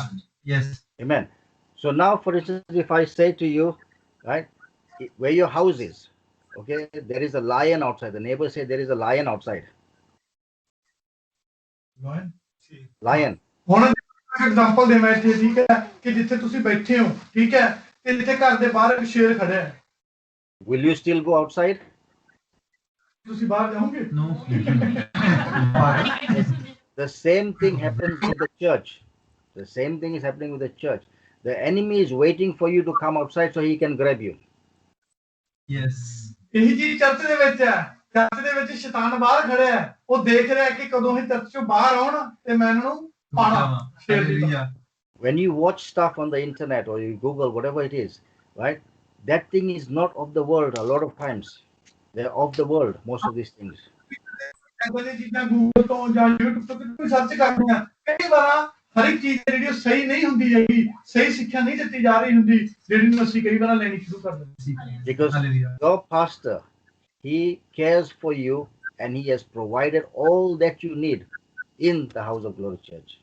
C: Yes.
A: Amen. So now, for instance, if I say to you, right, where your house is, okay, there is a lion outside. The neighbor said there is a lion outside. Lion.
B: ਹੁਣ example ਦੇਵਾਂ ਇੱਥੇ, ਠੀਕ ਹੈ, ਕਿ ਜਿੱਥੇ ਤੁਸੀਂ ਬੈਠੇ ਹੋ, ਠੀਕ ਹੈ, ਤੇ ਇੱਥੇ ਘਰ ਦੇ ਬਾਹਰ ਇੱਕ ਸ਼ੇਰ ਖੜਾ ਹੈ,
A: Will you still go outside?
B: ਤੁਸੀਂ ਬਾਹਰ ਜਾਓਗੇ?
C: No.
A: The same thing happens with the church. The same thing is happening with the church. The enemy is waiting for you to come outside so he can grab you.
C: Yes.
B: ਇਹੀ ਚੀਜ਼ church ਦੇ ਵਿੱਚ ਹੈ। Church ਦੇ ਵਿੱਚ ਸ਼ੈਤਾਨ ਬਾਹਰ ਖੜਿਆ ਹੈ, ਉਹ ਦੇਖ ਰਿਹਾ ਕਿ ਕਦੋਂ ਇਹ ਚਰਚ ਚੋਂ ਬਾਹਰ ਆਉਣ ਤੇ ਮੈਂ ਇਹਨਾਂ ਨੂੰ ਪਾਣਾ।
C: Hallelujah.
A: When you watch stuff on the internet or you Google, whatever it is, right, that thing is not of the world a lot of times. They're of the world, most of these things.
B: ਐਦਾਂ ਦੀਆਂ ਚੀਜ਼ਾਂ Google ਤੋਂ ਜਾਂ YouTube ਤੋਂ ਕਿਤੇ search ਕਰਦੇ ਆ, ਕਈ ਵਾਰ ਹਰ ਇੱਕ ਚੀਜ਼ ਜਿਹੜੀ ਉਹ ਸਹੀ ਨਹੀਂ ਹੁੰਦੀ ਹੈਗੀ, ਸਹੀ ਸਿੱਖਿਆ ਨਹੀਂ ਦਿੱਤੀ ਜਾ ਰਹੀ ਹੁੰਦੀ, ਜਿਹੜੀ ਨੂੰ ਅਸੀਂ ਕਈ ਵਾਰ ਲੈਣੀ ਸ਼ੁਰੂ ਕਰ ਦਿੰਦੇ ਹਾਂ।
A: Because
C: Hallelujah.
A: your pastor, he cares for you and he has provided all that you need in the House of Glory Church.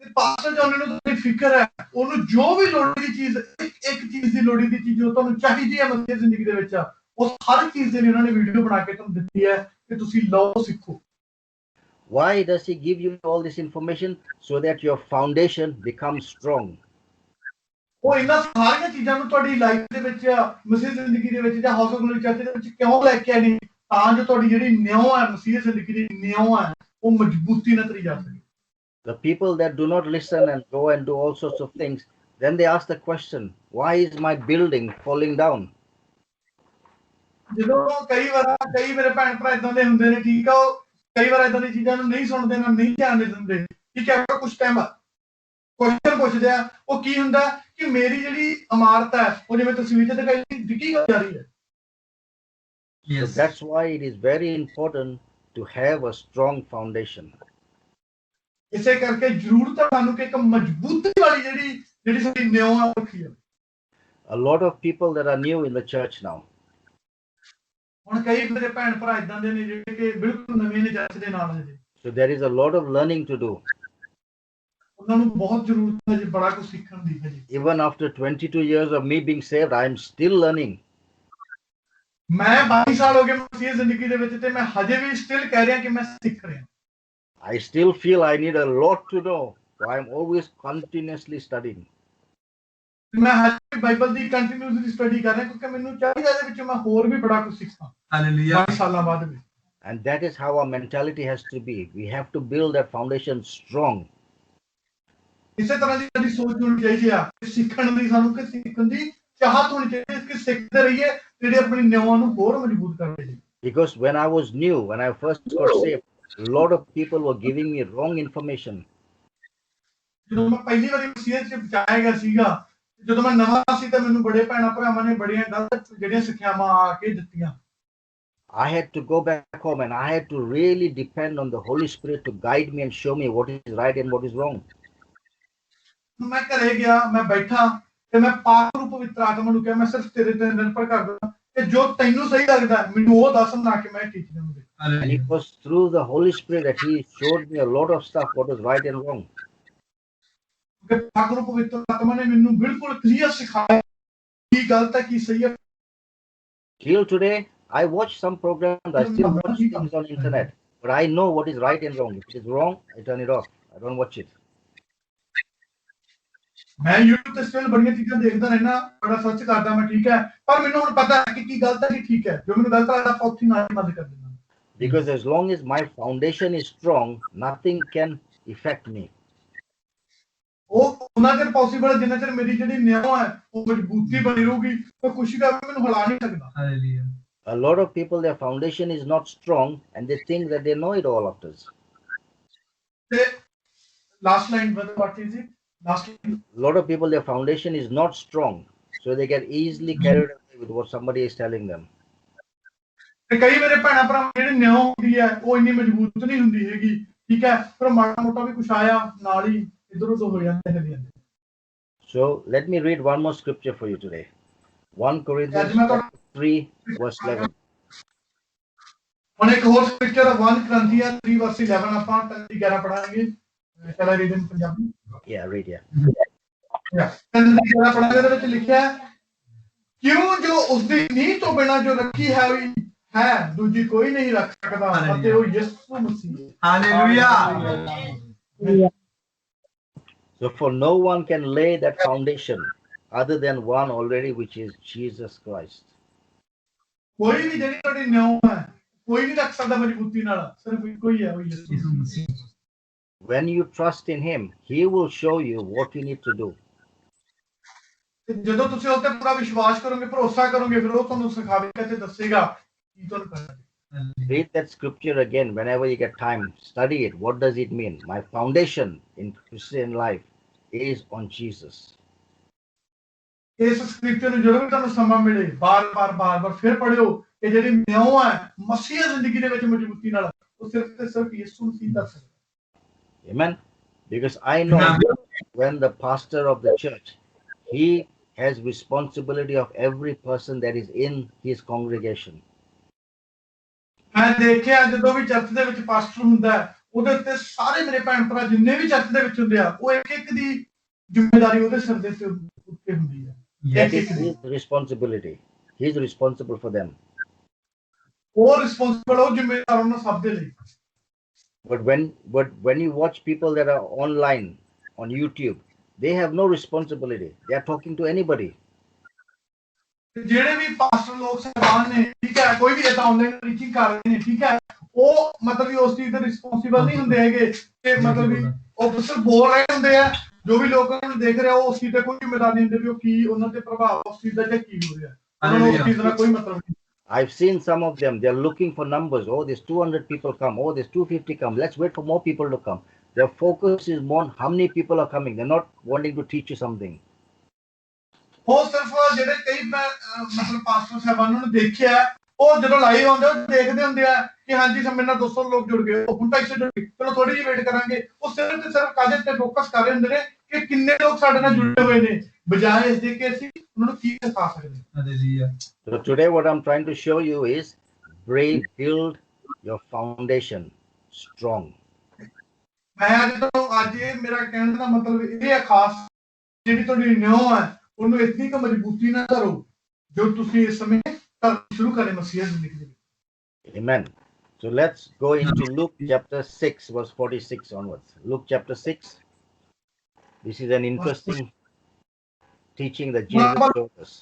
B: ਤੇ ਪਾਸਟਰ ਜੋਨ ਨੂੰ ਤੁਹਾਡੀ ਫਿਕਰ ਹੈ, ਉਹਨੂੰ ਜੋ ਵੀ ਲੋੜ ਦੀ ਚੀਜ਼, ਇੱਕ ਚੀਜ਼ ਦੀ ਲੋੜ ਦੀ ਚੀਜ਼ ਜੋ ਤੁਹਾਨੂੰ ਚਾਹੀਦੀ ਹੈ ਮਸੀਹ ਜ਼ਿੰਦਗੀ ਦੇ ਵਿੱਚ, ਉਹ ਹਰ ਚੀਜ਼ ਦੇ ਲਈ ਉਹਨਾਂ ਨੇ ਵੀਡੀਓ ਬਣਾ ਕੇ ਤੁਹਾਨੂੰ ਦਿੱਤੀ ਹੈ ਕਿ ਤੁਸੀਂ ਲਓ, ਸਿੱਖੋ।
A: Why does he give you all this information? So that your foundation becomes strong.
B: ਉਹ ਇਹਨਾਂ ਸਾਰੀਆਂ ਚੀਜ਼ਾਂ ਨੂੰ ਤੁਹਾਡੀ ਲਾਈਫ ਦੇ ਵਿੱਚ, ਮਸੀਹ ਜ਼ਿੰਦਗੀ ਦੇ ਵਿੱਚ ਜਾਂ ਹਾਊਸ ਆਫ ਗਲੋਰੀ ਚਰਚ ਦੇ ਵਿੱਚ ਕਿਉਂ ਲੈ ਕੇ ਆਏ ਨੇ? ਤਾਂ ਜੋ ਤੁਹਾਡੀ ਜਿਹੜੀ ਨਿਉ ਹੈ, ਮਸੀਹ ਜ਼ਿੰਦਗੀ ਦੀ ਨਿਉ ਹੈ, ਉਹ ਮਜ਼ਬੂਤੀ ਨਾਲ ਕਰੀ ਜਾ ਸਕੇ।
A: The people that do not listen and go and do all sorts of things, then they ask the question, why is my building falling down?
B: ਜਦੋਂ ਕਈ ਮੇਰੇ ਭੈਣ ਭਰਾ ਇਦਾਂ ਦੇ ਹੁੰਦੇ ਨੇ, ਠੀਕ ਆ, ਉਹ ਕਈ ਵਾਰ ਇਦਾਂ ਦੀ ਚੀਜ਼ਾਂ ਨੂੰ ਨਹੀਂ ਸੁਣਦੇ ਨਾ, ਨਹੀਂ ਧਿਆਨ ਦੇ ਦਿੰਦੇ, ਠੀਕ ਹੈ, ਕੁਝ ਟਾਈਮ ਕੁਐਸਚਨ ਪੁੱਛਦੇ ਆ, ਉਹ ਕੀ ਹੁੰਦਾ ਕਿ ਮੇਰੀ ਜਿਹੜੀ ਇਮਾਰਤ ਹੈ ਉਹ ਜਿਵੇਂ ਤਸਵੀਰ 'ਚ ਦਿਖਾਈ ਡਿੱਗੀ ਜਾ ਰਹੀ ਹੈ।
A: So that's why it is very important to have a strong foundation.
B: ਇਸੇ ਕਰਕੇ ਜ਼ਰੂਰਤ ਹੈ ਸਾਨੂੰ ਕਿ ਇੱਕ ਮਜ਼ਬੂਤੀ ਵਾਲੀ ਜਿਹੜੀ ਸਾਡੀ ਨਿਉ ਹੈ ਉਹ ਰੱਖੀ ਜਾਵੇ।
A: A lot of people that are new in the church now,
B: ਹੁਣ ਕਈ ਮੇਰੇ ਭੈਣ ਭਰਾ ਇਦਾਂ ਦੇ ਨੇ ਜਿਹੜੇ ਕਿ ਬਿਲਕੁਲ ਨਵੇਂ ਨੇ ਚਰਚ ਦੇ ਨਾਲ ਹਜੇ,
A: so there is a lot of learning to do.
B: ਉਹਨਾਂ ਨੂੰ ਬਹੁਤ ਜ਼ਰੂਰਤ ਹੈ ਜੀ, ਬੜਾ ਕੁਝ ਸਿੱਖਣ ਦੀ ਹੈ ਜੀ।
A: Even after 22 years of me being saved, I am still learning.
B: ਮੈਂ 22 ਸਾਲ ਹੋ ਗਏ ਮਸੀਹ ਜ਼ਿੰਦਗੀ ਦੇ ਵਿੱਚ ਤੇ ਮੈਂ ਹਜੇ ਵੀ ਸਟਿਲ ਕਹਿ ਰਿਹਾ ਕਿ ਮੈਂ ਸਿੱਖ ਰਿਹਾ।
A: I still feel I need a lot to know, so I am always continuously studying.
B: ਮੈਂ ਹਜੇ ਬਾਈਬਲ ਦੀ ਕੰਟੀਨਿਊਸਲੀ ਸਟੱਡੀ ਕਰ ਰਿਹਾ ਕਿਉਂਕਿ ਮੈਨੂੰ ਚਾਹੀਦਾ ਇਹਦੇ ਵਿੱਚ ਮੈਂ ਹੋਰ ਵੀ ਬੜਾ ਕੁਝ ਸਿੱਖਾਂ।
C: Hallelujah.
B: 22 ਸਾਲਾਂ ਬਾਅਦ ਵੀ।
A: And that is how our mentality has to be. We have to build that foundation strong.
B: ਇਸੇ ਤਰ੍ਹਾਂ ਦੀ ਸਾਡੀ ਸੋਚ ਹੋਣੀ ਚਾਹੀਦੀ ਆ, ਸਿੱਖਣ ਦੀ, ਸਾਨੂੰ ਕਿ ਸਿੱਖਣ ਦੀ ਚਾਹਤ ਹੋਣੀ ਚਾਹੀਦੀ ਹੈ ਕਿ ਸਿੱਖਦੇ ਰਹੀਏ, ਜਿਹੜੇ ਆਪਣੀ ਨਿਉਆਂ ਨੂੰ ਹੋਰ ਮਜ਼ਬੂਤ ਕਰਦੇ ਜੀ।
A: Because when I was new, when I first got saved, a lot of people were giving me wrong information.
B: ਜਦੋਂ ਮੈਂ ਪਹਿਲੀ ਵਾਰੀ ਮਸੀਹ 'ਚ ਬਚਾਇਆ ਗਿਆ ਸੀਗਾ, ਜਦੋਂ ਮੈਂ ਨਵਾਂ ਸੀ ਤਾਂ ਮੈਨੂੰ ਬੜੇ ਭੈਣਾਂ ਭਰਾਵਾਂ ਨੇ ਬੜੀਆਂ ਗਲਤ ਜਿਹੜੀਆਂ ਸਿੱਖਿਆਵਾਂ ਆ ਕੇ ਦਿੱਤੀਆਂ।
A: I had to go back home and I had to really depend on the Holy Spirit to guide me and show me what is right and what is wrong.
B: ਮੈਂ ਘਰੇ ਗਿਆ, ਮੈਂ ਬੈਠਾ ਤੇ ਮੈਂ ਪਾਕ ਰੂਪ ਪਵਿੱਤਰ ਆਤਮਾ ਨੂੰ ਕਿਹਾ, ਮੈਂ ਸਿਰਫ ਤੇਰੇ ਤੇ ਨਿਰਭਰ ਕਰਦਾ ਕਿ ਜੋ ਤੈਨੂੰ ਸਹੀ ਲੱਗਦਾ ਮੈਨੂੰ ਉਹ ਦੱਸ, ਨਾ ਕਿ ਮੈਂ ਟੀਚ ਦੇਵਾਂਗਾ।
A: And it was through the Holy Spirit that He showed me a lot of stuff, what was right and wrong.
B: ਕਿ ਪਾਕ ਰੂਪ ਪਵਿੱਤਰ ਆਤਮਾ ਨੇ ਮੈਨੂੰ ਬਿਲਕੁਲ ਕਲੀਅਰ ਸਿਖਾਇਆ ਕੀ ਗਲਤ ਹੈ ਕੀ ਸਹੀ ਹੈ।
A: Till today, I watch some programs, I still watch things on internet, but I know what is right and wrong. If it is wrong, I turn it off. I don't watch it.
B: ਮੈਂ YouTube ਤੇ still ਬੜੀਆਂ ਚੀਜ਼ਾਂ ਦੇਖਦਾ ਰਹਿਣਾ, ਬੜਾ search ਕਰਦਾ ਮੈਂ, ਠੀਕ ਹੈ, ਪਰ ਮੈਨੂੰ ਹੁਣ ਪਤਾ ਹੈ ਕਿ ਕੀ ਗਲਤ ਹੈ ਕੀ ਠੀਕ ਹੈ। ਜੋ ਮੈਨੂੰ ਗਲਤ ਲੱਗਦਾ ਆਪਾਂ ਉੱਥੇ ਨਾਲ ਹੀ ਬੰਦ ਕਰ ਦਿੰਦਾ।
A: Because as long as my foundation is strong, nothing can affect me.
B: ਉਹ ਉਹਨਾਂ ਚਿਰ ਪੋਸੀਬਲ ਜਿੰਨਾ ਚਿਰ ਮੇਰੀ ਜਿਹੜੀ ਨਿਉ ਹੈ ਉਹ ਮਜ਼ਬੂਤੀ ਬਣੀ ਰਹੂਗੀ, ਤਾਂ ਕੁਛ ਵੀ ਮੈਨੂੰ ਹਿਲਾ ਨਹੀਂ ਸਕਦਾ।
C: Hallelujah.
A: A lot of people, their foundation is not strong and they think that they know it all after.
B: ਤੇ last line what is it? Last line.
A: A lot of people, their foundation is not strong, so they get easily carried away with what somebody is telling them.
B: ਤੇ ਕਈ ਮੇਰੇ ਭੈਣਾਂ ਭਰਾ ਜਿਹੜੀ ਨਿਉ ਹੁੰਦੀ ਹੈ ਉਹ ਇੰਨੀ ਮਜ਼ਬੂਤ ਨਹੀਂ ਹੁੰਦੀ ਹੈਗੀ, ਠੀਕ ਹੈ, ਪਰ ਮਾੜਾ ਮੋਟਾ ਵੀ ਕੁਛ ਆਇਆ ਨਾਲ ਹੀ ਇੱਧਰ ਉੱਧਰ ਹੋ ਜਾਂਦੇ।
A: So let me read one more scripture for you today. 1 Corinthians
B: ਅੱਜ ਮੈਂ ਤੁਹਾਨੂੰ
A: 3, verse 11.
B: ਹੁਣ ਇੱਕ ਹੋਰ ਸਕ੍ਰਿਪਚਰ 1 Corinthians 3 verse 11 ਆਪਾਂ 11 ਪੜਾਂਗੇ। Shall I read in Punjabi?
A: Yeah, read here.
B: ਪੜਾਂਗੇ। ਇਹਦੇ ਵਿੱਚ ਲਿਖਿਆ ਕਿਉਂ ਜੋ ਉਸਦੀ ਨੀਂਹ ਤੋਂ ਬਿਨਾਂ ਜੋ ਰੱਖੀ ਹੈ ਦੂਜੀ ਕੋਈ ਨਹੀਂ ਰੱਖ ਸਕਦਾ ਅਤੇ ਉਹ ਯਿਸੂ ਮਸੀਹ ਹੈ।
C: Hallelujah.
A: So for no one can lay that foundation other than one already, which is Jesus Christ.
B: ਕੋਈ ਵੀ ਜਿਹੜੀ ਤੁਹਾਡੀ ਨਿਉ ਹੈ ਕੋਈ ਨਹੀਂ ਰੱਖ ਸਕਦਾ ਮਜ਼ਬੂਤੀ ਨਾਲ, ਸਿਰਫ ਇੱਕੋ ਹੀ ਹੈ, ਉਹ ਯਿਸੂ ਮਸੀਹ।
A: When you trust in him, he will show you what you need to do.
B: ਜਦੋਂ ਤੁਸੀਂ ਉਸ ਤੇ ਪੂਰਾ ਵਿਸ਼ਵਾਸ ਕਰੋਗੇ, ਭਰੋਸਾ ਕਰੋਗੇ, ਫਿਰ ਉਹ ਤੁਹਾਨੂੰ ਸਿਖਾਵੇਗਾ ਤੇ ਦੱਸੇਗਾ ਕੀ ਤੁਹਾਨੂੰ ਕਰਨਾ ਹੈ।
A: Read that scripture again whenever you get time. Study it. What does it mean? My foundation in Christian life is on Jesus.
B: ਇਸ ਸਕ੍ਰਿਪਚਰ ਨੂੰ ਜਦੋਂ ਵੀ ਤੁਹਾਨੂੰ ਸਮਾਂ ਮਿਲੇ ਬਾਰ-ਬਾਰ ਫਿਰ ਪੜਿਓ ਕਿ ਜਿਹੜੀ ਨਿਉ ਹੈ ਮਸੀਹ ਜ਼ਿੰਦਗੀ ਦੇ ਵਿੱਚ ਮਜ਼ਬੂਤੀ ਨਾਲ, ਉਹ ਸਿਰਫ ਤੇ ਸਿਰਫ ਯਿਸੂ ਮਸੀਹ ਕਰ ਸਕਦਾ।
A: Amen. Because I know when the pastor of the church, he has responsibility of every person that is in his congregation.
B: ਮੈਂ ਦੇਖਿਆ ਜਦੋਂ ਵੀ ਚਰਚ ਦੇ ਵਿੱਚ ਪਾਸਟਰ ਹੁੰਦਾ ਉਹਦੇ ਉੱਤੇ ਸਾਰੇ ਮੇਰੇ ਭੈਣ ਭਰਾ ਜਿੰਨੇ ਵੀ ਚਰਚ ਦੇ ਵਿੱਚ ਹੁੰਦੇ ਆ, ਉਹ ਇੱਕ ਇੱਕ ਦੀ ਜ਼ਿੰਮੇਵਾਰੀ ਉਹਦੇ ਸਿਰ ਦੇ ਉੱਤੇ ਹੁੰਦੀ ਹੈ।
A: That is his responsibility. He is responsible for them.
B: ਉਹ ਰਿਸਪੌਂਸਿਬਲ, ਉਹ ਜ਼ਿੰਮੇਵਾਰ ਉਹਨਾਂ ਸਭ ਦੇ ਲਈ।
A: But when you watch people that are online on YouTube, they have no responsibility. They are talking to anybody.
B: ਜਿਹੜੇ ਵੀ ਪਾਸਟਰ ਲੋਕ ਸਹਿਬਾਨ ਨੇ, ਠੀਕ ਹੈ, ਕੋਈ ਵੀ ਇਦਾਂ ਆਨਲਾਈਨ ਪ੍ਰੀਚਿੰਗ ਕਰ ਰਹੇ ਨੇ, ਠੀਕ ਹੈ, ਉਹ ਮਤਲਬ ਵੀ ਉਸ ਚੀਜ਼ ਦੇ ਰਿਸਪੌਂਸਿਬਲ ਨਹੀਂ ਹੁੰਦੇ ਹੈਗੇ ਕਿ ਮਤਲਬ ਵੀ ਉਹ ਸਿਰਫ ਬੋਲ ਰਹੇ ਹੁੰਦੇ ਆ। ਜੋ ਵੀ ਲੋਕ ਉਹਨਾਂ ਨੂੰ ਦੇਖ ਰਹੇ ਉਹ ਉਸ ਚੀਜ਼ ਤੇ ਕੋਈ ਜ਼ਿੰਮੇਦਾਰ ਨਹੀਂ ਹੁੰਦੇ ਵੀ ਉਹ ਕੀ ਉਹਨਾਂ ਤੇ ਪ੍ਰਭਾਵ ਉਸ ਚੀਜ਼ ਦਾ ਜਾਂ ਕੀ ਹੋ ਰਿਹਾ, ਉਹਨਾਂ ਨੂੰ ਉਸ ਚੀਜ਼ ਦਾ ਕੋਈ ਮਤਲਬ ਨਹੀਂ।
A: I've seen some of them. They're looking for numbers. Oh, there's 200 people come. Oh, there's 250 come. Let's wait for more people to come. Their focus is more on how many people are coming. They're not wanting to teach you something.
B: ਉਹ ਸਿਰਫ ਜਿਹੜੇ ਕਈ ਮਤਲਬ pastor ਸਾਹਿਬਾਨਾਂ ਨੂੰ ਦੇਖਿਆ, ਉਹ ਜਦੋਂ ਲਾਈਵ ਆਉਂਦੇ ਉਹ ਦੇਖਦੇ ਹੁੰਦੇ ਆ ਕਿ ਹਾਂਜੀ ਮੇਰੇ ਨਾਲ 200 ਲੋਕ ਜੁੜ ਗਏ, ਉਹ ਹੁਣ 250 ਜੁੜ ਗਏ, ਚਲੋ ਥੋੜੀ ਜਿਹੀ ਵੇਟ ਕਰਾਂਗੇ। ਉਹ ਸਿਰਫ ਤੇ ਸਿਰਫ ਕਾਹਦੇ ਤੇ ਫੋਕਸ ਕਰ ਰਹੇ ਹੁੰਦੇ ਨੇ ਕਿ ਕਿੰਨੇ ਲੋਕ ਸਾਡੇ ਨਾਲ ਜੁੜੇ ਹੋਏ ਨੇ, ਬਜਾਏ ਇਸ ਦੇ ਕਿ ਅਸੀਂ ਉਹਨਾਂ ਨੂੰ ਕੀ ਸਿਖਾ ਸਕਦੇ ਹਾਂ।
A: So today what I'm trying to show you is build your foundation strong.
B: ਮੈਂ ਅੱਜ ਇਹ ਮੇਰਾ ਕਹਿਣ ਦਾ ਮਤਲਬ ਇਹ ਹੈ, ਖਾਸ ਜਿਹੜੀ ਤੁਹਾਡੀ ਨਿਉ ਹੈ ਉਹਨੂੰ ਇਤਨੀ ਕੁ ਮਜ਼ਬੂਤੀ ਨਾਲ ਕਰੋ ਜੋ ਤੁਸੀਂ ਇਸ ਸਮੇਂ ਸ਼ੁਰੂ ਕਰੇ ਮਸੀਹ ਜ਼ਿੰਦਗੀ ਦੇ ਵਿੱਚ।
A: Amen. So let's go into Luke chapter 6 verse 46 onwards. Luke chapter 6. This is an interesting teaching that Jesus showed us.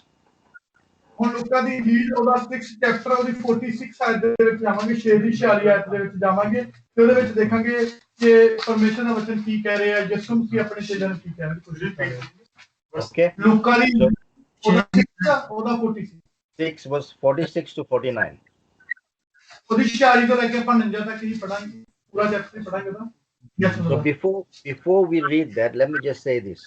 B: ਹੁਣ ਲੂਕਾ ਦੀ ਇੰਜੀਲ ਉਹਦਾ 6 ਚੈਪਟਰ ਉਹਦੀ 46 ਆਇਤ ਦੇ ਵਿੱਚ ਜਾਵਾਂਗੇ, 6 ਦੀ 46 ਆਇਤ ਦੇ ਵਿੱਚ ਜਾਵਾਂਗੇ ਤੇ ਉਹਦੇ ਵਿੱਚ ਦੇਖਾਂਗੇ ਕਿ ਪਰਮੇਸ਼ਰ ਦਾ ਵਚਨ ਕੀ ਕਹਿ ਰਿਹਾ, ਯਿਸੂ ਮਸੀਹ ਆਪਣੇ ਚੇਲਿਆਂ ਨੂੰ ਕੀ ਕਹਿਣ ਦੀ ਕੋਸ਼ਿਸ਼ ਕਰ ਰਿਹਾ।
A: Okay.
B: ਲੂਕਾ ਦੀ ਉਹਦਾ
A: 6 verse 46 to 49.
B: ਉਹਦੀ 46 ਤੋਂ ਲੈ ਕੇ 49 ਤੱਕ ਹੀ ਪੜਾਂਗੇ, ਪੂਰਾ ਚੈਪਟਰ ਹੀ ਪੜਾਂਗੇ ਤਾਂ।
A: So before we read that, let me just say this.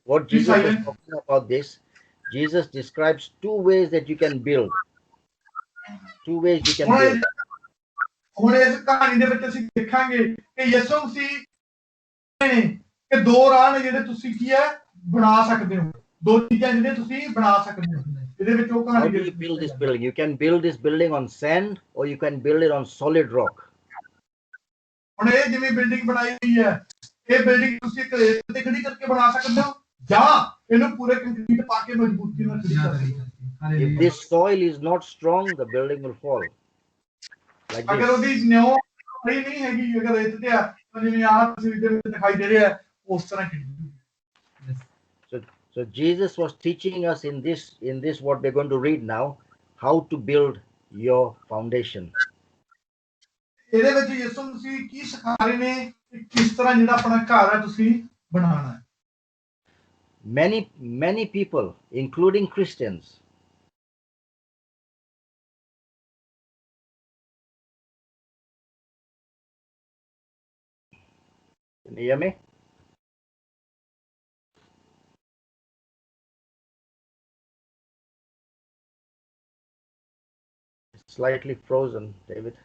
A: What Jesus is talking about this, Jesus describes two ways that you can build. Two ways you can build.
B: ਹੁਣ ਇਸ ਕਹਾਣੀ ਦੇ ਵਿੱਚ ਅਸੀਂ ਦੇਖਾਂਗੇ ਕਿ ਯਿਸੂ ਮਸੀਹ ਨੇ ਕਿ ਦੋ ਰਾਹ ਨੇ ਜਿਹੜੇ ਤੁਸੀਂ ਕੀ ਹੈ ਬਣਾ ਸਕਦੇ ਹੋ, ਦੋ ਚੀਜ਼ਾਂ ਜਿਹੜੀਆਂ ਤੁਸੀਂ ਬਣਾ ਸਕਦੇ ਹੋ। ਇਹਦੇ ਵਿੱਚ ਉਹ ਕਹਾਣੀ
A: How do you build this building? You can build this building on sand or you can build it on solid rock.
B: ਹੁਣ ਇਹ ਜਿਵੇਂ ਬਿਲਡਿੰਗ ਬਣਾਈ ਹੋਈ ਹੈ, ਇਹ ਬਿਲਡਿੰਗ ਤੁਸੀਂ ਰੇਤ ਤੇ ਖੜੀ ਕਰਕੇ ਬਣਾ ਸਕਦੇ ਹੋ ਜਾਂ ਇਹਨੂੰ ਪੂਰੇ ਕੰਕਰੀਟ ਪਾ ਕੇ ਮਜ਼ਬੂਤੀ ਨਾਲ ਖੜੀ ਕਰ ਸਕਦੇ ਹੋ।
A: If this soil is not strong, the building will fall. Like
B: ਅਗਰ
A: this.
B: ਉਹਦੀ ਨਿਉ ਸਹੀ ਨਹੀਂ ਹੈਗੀ, ਅਗਰ ਰੇਤ ਤੇ ਆ ਤਾਂ ਜਿਵੇਂ ਆਹ ਤਸਵੀਰ ਦੇ ਵਿੱਚ ਦਿਖਾਈ ਦੇ ਰਿਹਾ ਉਸ ਤਰ੍ਹਾਂ ਖੜੀ।
A: So Jesus was teaching us in this what we're going to read now, how to build your foundation.
B: ਇਹਦੇ ਵਿੱਚ ਯਿਸੂ ਮਸੀਹ ਕੀ ਸਿਖਾ ਰਹੇ ਨੇ ਕਿ ਕਿਸ ਤਰ੍ਹਾਂ ਜਿਹੜਾ ਆਪਣਾ ਘਰ ਹੈ ਤੁਸੀਂ ਬਣਾਉਣਾ ਹੈ।
A: Many people, including Christians, can you hear me? It's slightly frozen, David.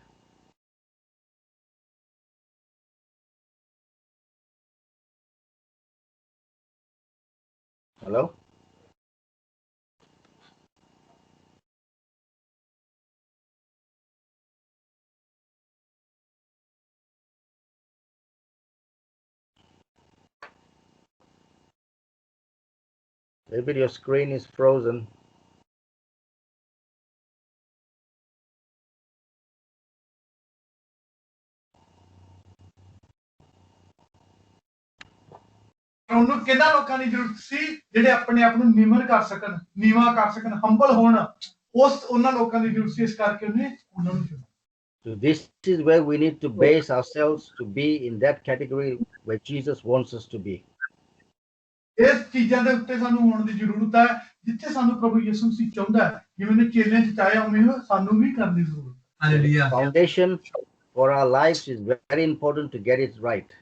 A: Hello? David, your screen is frozen.
B: ਉਹਨੂੰ ਕਿਹਨਾਂ ਲੋਕਾਂ ਦੀ ਜ਼ਰੂਰਤ ਸੀ ਜਿਹੜੇ ਆਪਣੇ ਆਪ ਨੂੰ ਨਿਮਰ ਕਰ ਸਕਣ, ਨੀਵਾਂ ਕਰ ਸਕਣ, ਹੰਬਲ ਹੋਣ। ਉਹਨਾਂ ਲੋਕਾਂ ਦੀ ਜ਼ਰੂਰਤ ਸੀ, ਇਸ ਕਰਕੇ ਉਹਨੇ ਉਹਨਾਂ ਨੂੰ ਚੁਣਿਆ।
A: So this is where we need to base ourselves to be in that category where Jesus wants us to be.
B: ਇਸ ਚੀਜ਼ਾਂ ਦੇ ਉੱਤੇ ਸਾਨੂੰ ਹੋਣ ਦੀ ਜ਼ਰੂਰਤ ਹੈ ਜਿੱਥੇ ਸਾਨੂੰ ਪ੍ਰਭੂ ਯਿਸੂ ਮਸੀਹ ਚਾਹੁੰਦਾ ਹੈ। ਜਿਵੇਂ ਨੇ ਚੇਲਿਆਂ ਚ ਚਾਹਿਆ ਉਵੇਂ ਸਾਨੂੰ ਵੀ ਕਰਨ ਦੀ ਜ਼ਰੂਰਤ ਹੈ।
C: Hallelujah.
A: Foundation for our lives is very important to get it right.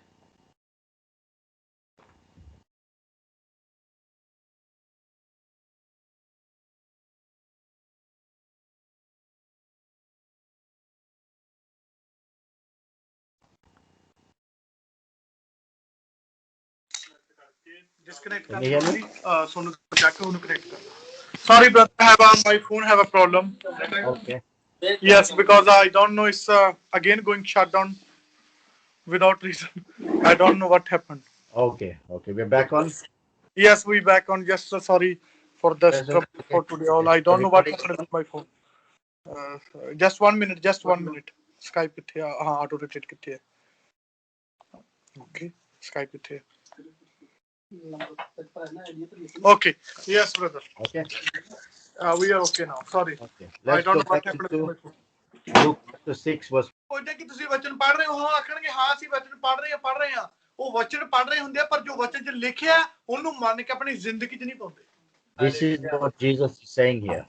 B: Disconnect
A: Can you hear me?
B: ਤੁਹਾਨੂੰ ਚੈੱਕ ਉਹਨੂੰ ਕਨੈਕਟ ਕਰ। Sorry brother, I have my phone have a problem.
A: Okay.
B: Yes, because I don't know, it's again going shut down without reason. I don't know what happened.
A: Okay. We're back on.
B: Yes, we back on. Just sorry for the
A: Yes,
B: trouble
A: okay.
B: for today. All I don't know what happened with my phone. Just 1 minute. Just 1 minute. Skype किथे है? हाँ, auto rotate किथे है? Okay, Skype किथे है? Okay. Yes, brother.
A: Okay.
B: We are okay now. Sorry.
A: Okay.
B: I
A: Let's
B: don't
A: go
B: know what
A: back
B: happened
A: into
B: with my phone.
A: Luke chapter 6 verse.
B: ਸੋਚਦੇ ਕਿ ਤੁਸੀਂ ਵਚਨ ਪੜ੍ਹ ਰਹੇ ਹੋ, ਹਾਂ ਆਖਣਗੇ ਹਾਂ ਅਸੀਂ ਵਚਨ ਪੜ੍ਹ ਰਹੇ ਹਾਂ। ਉਹ ਵਚਨ ਪੜ੍ਹ ਰਹੇ ਹੁੰਦੇ ਆ, ਪਰ ਜੋ ਵਚਨ 'ਚ ਲਿਖਿਆ ਉਹਨੂੰ ਮੰਨ ਕੇ ਆਪਣੀ ਜ਼ਿੰਦਗੀ 'ਚ ਨਹੀਂ ਪਾਉਂਦੇ।
A: This is what Jesus is saying here.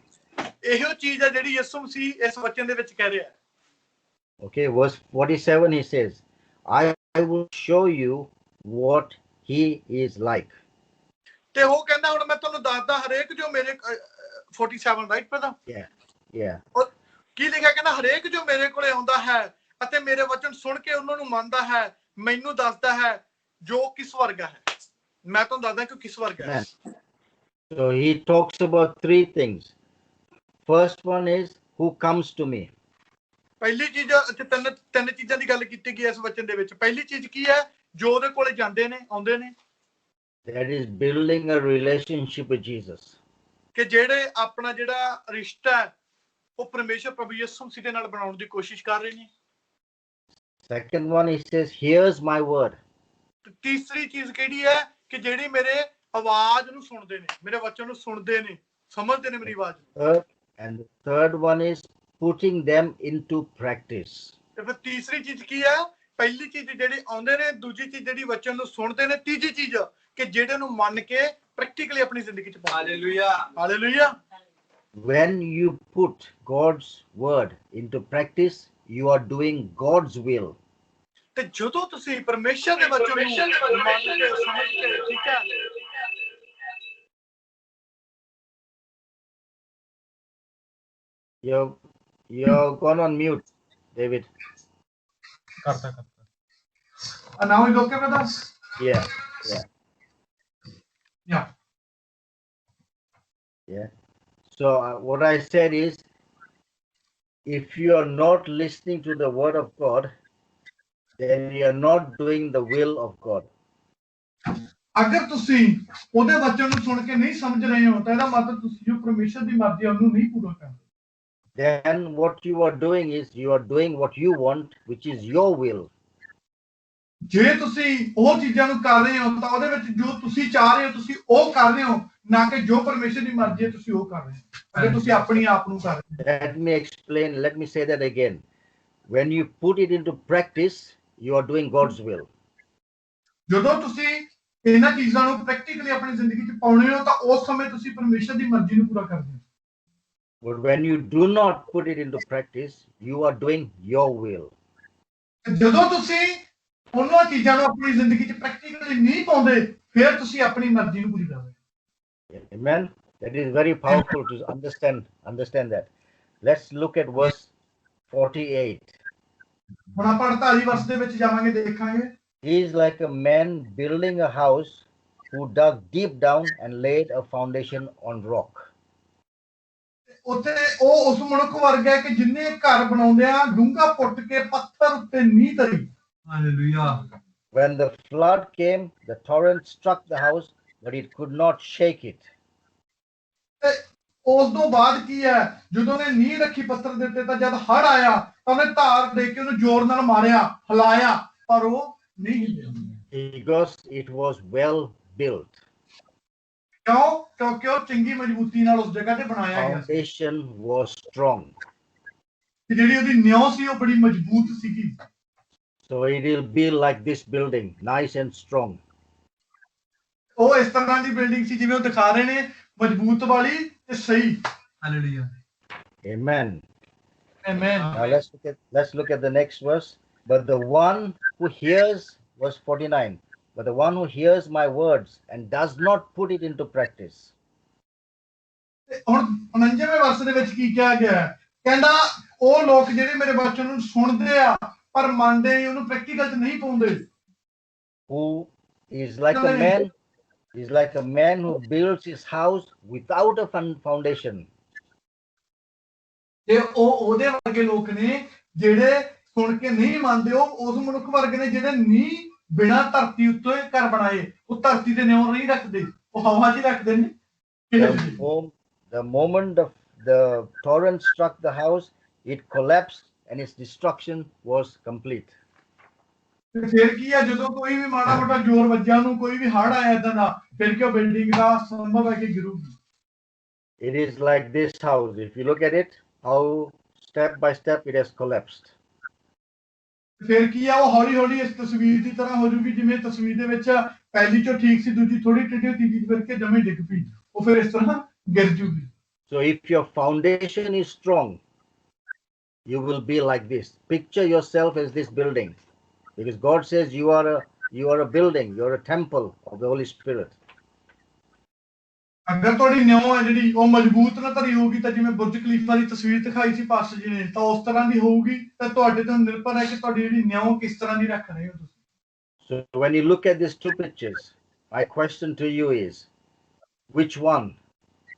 B: ਇਹੋ ਚੀਜ਼ ਆ ਜਿਹੜੀ ਯਿਸੂ ਮਸੀਹ ਇਸ ਵਚਨ ਦੇ ਵਿੱਚ ਕਹਿ ਰਿਹਾ ਹੈ।
A: Okay, verse 47 he says, I will show you what he is like.
B: ਤੇ ਉਹ ਕਹਿੰਦਾ ਹੁਣ ਮੈਂ ਤੁਹਾਨੂੰ ਦੱਸਦਾ ਹਰੇਕ ਜੋ ਮੇਰੇ 47 ਰਾਈਟ ਪਤਾ
A: Yeah.
B: ਕੀ ਲਿਖਿਆ, ਕਹਿੰਦਾ ਹਰੇਕ ਜੋ ਮੇਰੇ ਕੋਲੇ ਆਉਂਦਾ ਹੈ ਅਤੇ ਮੇਰੇ ਵਚਨ ਸੁਣ ਕੇ ਉਹਨਾਂ ਨੂੰ ਮੰਨਦਾ ਹੈ, ਮੈਨੂੰ ਦੱਸਦਾ ਹੈ ਜੋ ਕਿਸ ਵਰਗਾ ਹੈ। ਮੈਂ ਤੁਹਾਨੂੰ ਦੱਸਦਾ ਕਿ ਕਿਸ ਵਰਗਾ ਹੈ।
A: So he talks about three things. First one is who comes to me.
B: ਪਹਿਲੀ ਚੀਜ਼ ਤਿੰਨ ਚੀਜ਼ਾਂ ਦੀ ਗੱਲ ਕੀਤੀ ਗਈ ਇਸ ਵਚਨ ਦੇ ਵਿੱਚ। ਪਹਿਲੀ ਚੀਜ਼ ਕੀ ਹੈ? ਜੋ ਉਹਦੇ ਕੋਲੇ ਜਾਂਦੇ ਨੇ, ਆਉਂਦੇ ਨੇ।
A: That is building a relationship with Jesus.
B: ਕਿ ਜਿਹੜੇ ਆਪਣਾ ਜਿਹੜਾ ਰਿਸ਼ਤਾ ਹੈ ਉਹ ਪਰਮੇਸ਼ਰ ਪ੍ਰਭੂ ਯਿਸੂ ਮਸੀਹ ਦੇ ਨਾਲ ਬਣਾਉਣ ਦੀ ਕੋਸ਼ਿਸ਼ ਕਰ ਰਹੇ ਨੇ।
A: Second one he says, here's my word.
B: ਤੀਸਰੀ ਚੀਜ਼ ਕਿਹੜੀ ਹੈ? ਕਿ ਜਿਹੜੀ ਮੇਰੇ ਆਵਾਜ਼ ਨੂੰ ਸੁਣਦੇ ਨੇ, ਮੇਰੇ ਵਚਨ ਨੂੰ ਸੁਣਦੇ ਨੇ, ਸਮਝਦੇ ਨੇ ਮੇਰੀ ਆਵਾਜ਼ ਨੂੰ।
A: And the third one is putting them into practice.
B: ਤੇ ਫਿਰ ਤੀਸਰੀ ਚੀਜ਼ ਕੀ ਹੈ? ਪਹਿਲੀ ਚੀਜ਼ ਜਿਹੜੀ ਆਉਂਦੇ ਨੇ, ਦੂਜੀ ਚੀਜ਼ ਜਿਹੜੀ ਵਚਨ ਨੂੰ ਸੁਣਦੇ ਨੇ, ਤੀਜੀ ਚੀਜ਼ ਕਿ ਜਿਹੜੇ ਨੂੰ ਮੰਨ ਕੇ ਪ੍ਰੈਕਟੀਕਲੀ ਆਪਣੀ ਜ਼ਿੰਦਗੀ 'ਚ ਪਾਉਂਦੇ। Hallelujah, hallelujah.
A: When you put God's word into practice, you are doing God's will.
B: ਤੇ ਜਦੋਂ ਤੁਸੀਂ ਪਰਮੇਸ਼ਰ ਦੇ ਵਚਨ ਨੂੰ ਮੰਨ ਕੇ ਸਮਝ ਕੇ, ਠੀਕ ਹੈ,
A: You're gone on mute, David.
B: करता and now is okay with us?
A: Yeah. So what I said is, if you are not listening to the word of God, then you are not doing the will of God.
B: ਅਗਰ ਤੁਸੀਂ ਉਹਦੇ ਵਚਨ ਨੂੰ ਸੁਣ ਕੇ ਨਹੀਂ ਸਮਝ ਰਹੇ ਹੋ ਤਾਂ ਇਹਦਾ ਮਤਲਬ ਤੁਸੀਂ ਜੋ ਪਰਮੇਸ਼ਰ ਦੀ ਮਰਜ਼ੀ ਹੈ ਉਹਨੂੰ ਨਹੀਂ ਪੂਰਾ ਕਰ ਰਹੇ।
A: Then what you are doing is you are doing what you want, which is your will.
B: ਜੇ ਤੁਸੀਂ ਉਹ ਚੀਜ਼ਾਂ ਨੂੰ ਕਰ ਰਹੇ ਹੋ ਤਾਂ ਉਹਦੇ ਵਿੱਚ ਜੋ ਤੁਸੀਂ ਚਾਹ ਰਹੇ ਹੋ ਤੁਸੀਂ ਉਹ ਕਰ ਰਹੇ ਹੋ, ਨਾ ਕਿ ਜੋ ਪਰਮੇਸ਼ਰ ਦੀ ਮਰਜ਼ੀ ਹੈ ਤੁਸੀਂ ਉਹ ਕਰ ਰਹੇ ਹੋ। ਅਗਰ ਤੁਸੀਂ ਆਪਣੀ ਆਪ ਨੂੰ ਕਰ ਰਹੇ ਹੋ।
A: Let me say that again. When you put it into practice, you are doing God's will.
B: ਜਦੋਂ ਤੁਸੀਂ ਇਹਨਾਂ ਚੀਜ਼ਾਂ ਨੂੰ ਪ੍ਰੈਕਟੀਕਲੀ ਆਪਣੀ ਜ਼ਿੰਦਗੀ 'ਚ ਪਾਉਣੇ ਹੋ ਤਾਂ ਉਸ ਸਮੇਂ ਤੁਸੀਂ ਪਰਮੇਸ਼ਰ ਦੀ ਮਰਜ਼ੀ ਨੂੰ ਪੂਰਾ ਕਰਦੇ ਹੋ।
A: But when you do not put it into practice, you are doing your will.
B: ਜਦੋਂ ਤੁਸੀਂ ਉਹਨਾਂ ਚੀਜ਼ਾਂ ਨੂੰ ਆਪਣੀ ਜ਼ਿੰਦਗੀ 'ਚ ਪ੍ਰੈਕਟੀਕਲੀ ਨਹੀਂ ਪਾਉਂਦੇ, ਫਿਰ ਤੁਸੀਂ ਆਪਣੀ ਮਰਜ਼ੀ ਨੂੰ ਪੂਰੀ ਕਰਦੇ ਹੋ।
A: Amen. That is very powerful to understand that. Let's look at verse 48.
B: ਹੁਣ ਆਪਾਂ 48 ਵਰਸ ਦੇ ਵਿੱਚ ਜਾਵਾਂਗੇ, ਦੇਖਾਂਗੇ।
A: He is like a man building a house who dug deep down and laid a foundation on rock.
B: ਉੱਥੇ ਉਹ ਉਸ ਮਨੁੱਖ ਵਰਗਾ ਹੈ ਕਿ ਜਿੰਨੇ ਘਰ ਬਣਾਉਂਦੇ ਆ ਡੂੰਘਾ ਪੁੱਟ ਕੇ ਪੱਥਰ ਉੱਤੇ ਨੀਂਹ ਧਰੀ।
C: Hallelujah.
A: When the flood came, the torrent struck the house, but it could not shake it.
B: ਤੇ ਉਸ ਤੋਂ ਬਾਅਦ ਕੀ ਹੈ, ਜਦੋਂ ਉਹਨੇ ਨੀਂਹ ਰੱਖੀ ਪੱਥਰ ਦੇ ਉੱਤੇ, ਤਾਂ ਜਦ ਹੜ ਆਇਆ ਤਾਂ ਉਹਨੇ ਧਾਰ ਦੇ ਕੇ ਉਹਨੂੰ ਜ਼ੋਰ ਨਾਲ ਮਾਰਿਆ, ਹਿਲਾਇਆ, ਪਰ ਉਹ ਨਹੀਂ ਹਿੱਲਿਆ।
A: Because it was well built.
B: ਕਿਉਂ? ਕਿਉਂਕਿ ਉਹ ਚੰਗੀ ਮਜ਼ਬੂਤੀ ਨਾਲ ਉਸ ਜਗ੍ਹਾ ਤੇ ਬਣਾਇਆ ਗਿਆ ਸੀ।
A: Foundation was strong.
B: ਤੇ ਜਿਹੜੀ ਉਹਦੀ ਨਿਉ ਸੀ ਉਹ ਬੜੀ ਮਜ਼ਬੂਤ ਸੀਗੀ।
A: So it will be like this building, nice and strong.
B: ਉਹ ਇਸ ਤਰ੍ਹਾਂ ਦੀ ਬਿਲਡਿੰਗ ਸੀ ਜਿਵੇਂ ਉਹ ਦਿਖਾ ਰਹੇ ਨੇ, ਮਜ਼ਬੂਤ ਵਾਲੀ ਤੇ ਸਹੀ।
C: Hallelujah.
A: Amen.
B: Amen.
A: Now let's look at the next verse. But the one who hears, verse 49, but the one who hears my words and does not put it into practice.
B: ਤੇ ਹੁਣ 49ਵੇਂ ਵਰਸ ਦੇ ਵਿੱਚ ਕੀ ਕਿਹਾ ਗਿਆ ਹੈ? ਕਹਿੰਦਾ ਉਹ ਲੋਕ ਜਿਹੜੇ ਮੇਰੇ ਵਚਨ ਨੂੰ ਸੁਣਦੇ ਆ ਪਰ ਮੰਨਦੇ ਨਹੀਂ, ਉਹਨੂੰ ਪ੍ਰੈਕਟੀਕਲ 'ਚ ਨਹੀਂ ਪਾਉਂਦੇ।
A: Who is like a man who builds his house without a foundation.
B: ਤੇ ਉਹ ਉਹਦੇ ਵਰਗੇ ਲੋਕ ਨੇ ਜਿਹੜੇ ਸੁਣ ਕੇ ਨਹੀਂ ਮੰਨਦੇ। ਉਹ ਉਸ ਮਨੁੱਖ ਵਰਗੇ ਨੇ ਜਿਹੜੇ ਨਹੀਂ ਬਿਨਾਂ ਧਰਤੀ ਉੱਤੇ ਘਰ ਬਣਾਏ, ਉਹ ਧਰਤੀ ਤੇ ਨਿਉ ਨਹੀਂ ਰੱਖਦੇ, ਉਹ ਹਵਾ 'ਚ ਹੀ ਰੱਖਦੇ ਨੇ।
A: The moment the torrent struck the house, it collapsed and its destruction was complete.
B: ਤੇ ਫਿਰ ਕੀ ਆ, ਜਦੋਂ ਕੋਈ ਵੀ ਮਾੜਾ ਮੋਟਾ ਜ਼ੋਰ ਵੱਜਿਆ ਉਹਨੂੰ, ਕੋਈ ਵੀ ਹੜ ਆਇਆ ਏਦਾਂ ਦਾ, ਫਿਰ ਕਿ ਉਹ ਬਿਲਡਿੰਗ ਦਾ ਸੰਭਵ ਹੈ ਕਿ ਗਿਰੂਗੀ।
A: It is like this house. If you look at it, how step by step it has collapsed.
B: ਫਿਰ ਕੀ ਆ, ਉਹ ਹੌਲੀ ਹੌਲੀ ਇਸ ਤਸਵੀਰ ਦੀ ਤਰ੍ਹਾਂ ਹੋ ਜੂਗੀ, ਜਿਵੇਂ ਤਸਵੀਰ ਦੇ ਵਿੱਚ ਪਹਿਲੀ ਚੋਂ ਠੀਕ ਸੀ, ਦੂਜੀ ਥੋੜੀ ਟੇਢੀ, ਤੀਜੀ ਫਿਰ ਕੇ ਜਮੇ ਡਿੱਗ ਪਈ, ਉਹ ਫਿਰ ਇਸ ਤਰ੍ਹਾਂ ਗਿਰ ਜੂਗੀ।
A: So if your foundation is strong, you will be like this. Picture yourself as this building, because God says you are a building, you are a temple of the Holy Spirit.
B: ਅਗਰ ਤੁਹਾਡੀ ਨਿਉ ਹੈ ਜਿਹੜੀ ਉਹ ਮਜ਼ਬੂਤ ਨਾ ਧਰੀ ਹੋਊਗੀ, ਤਾਂ ਜਿਵੇਂ ਬੁਰਜ ਖਲੀਫਾ ਦੀ ਤਸਵੀਰ ਦਿਖਾਈ ਸੀ ਪਾਸਟਰ ਜੀ ਨੇ, ਤਾਂ ਉਸ ਤਰ੍ਹਾਂ ਦੀ ਹੋਊਗੀ। ਤਾਂ ਤੁਹਾਡੇ ਤੋਂ ਨਿਰਭਰ ਹੈ ਕਿ ਤੁਹਾਡੀ ਜਿਹੜੀ ਨਿਉ ਕਿਸ ਤਰ੍ਹਾਂ ਦੀ ਰੱਖ ਰਹੇ ਹੋ ਤੁਸੀਂ।
A: So when you look at these two pictures, my question to you is, which one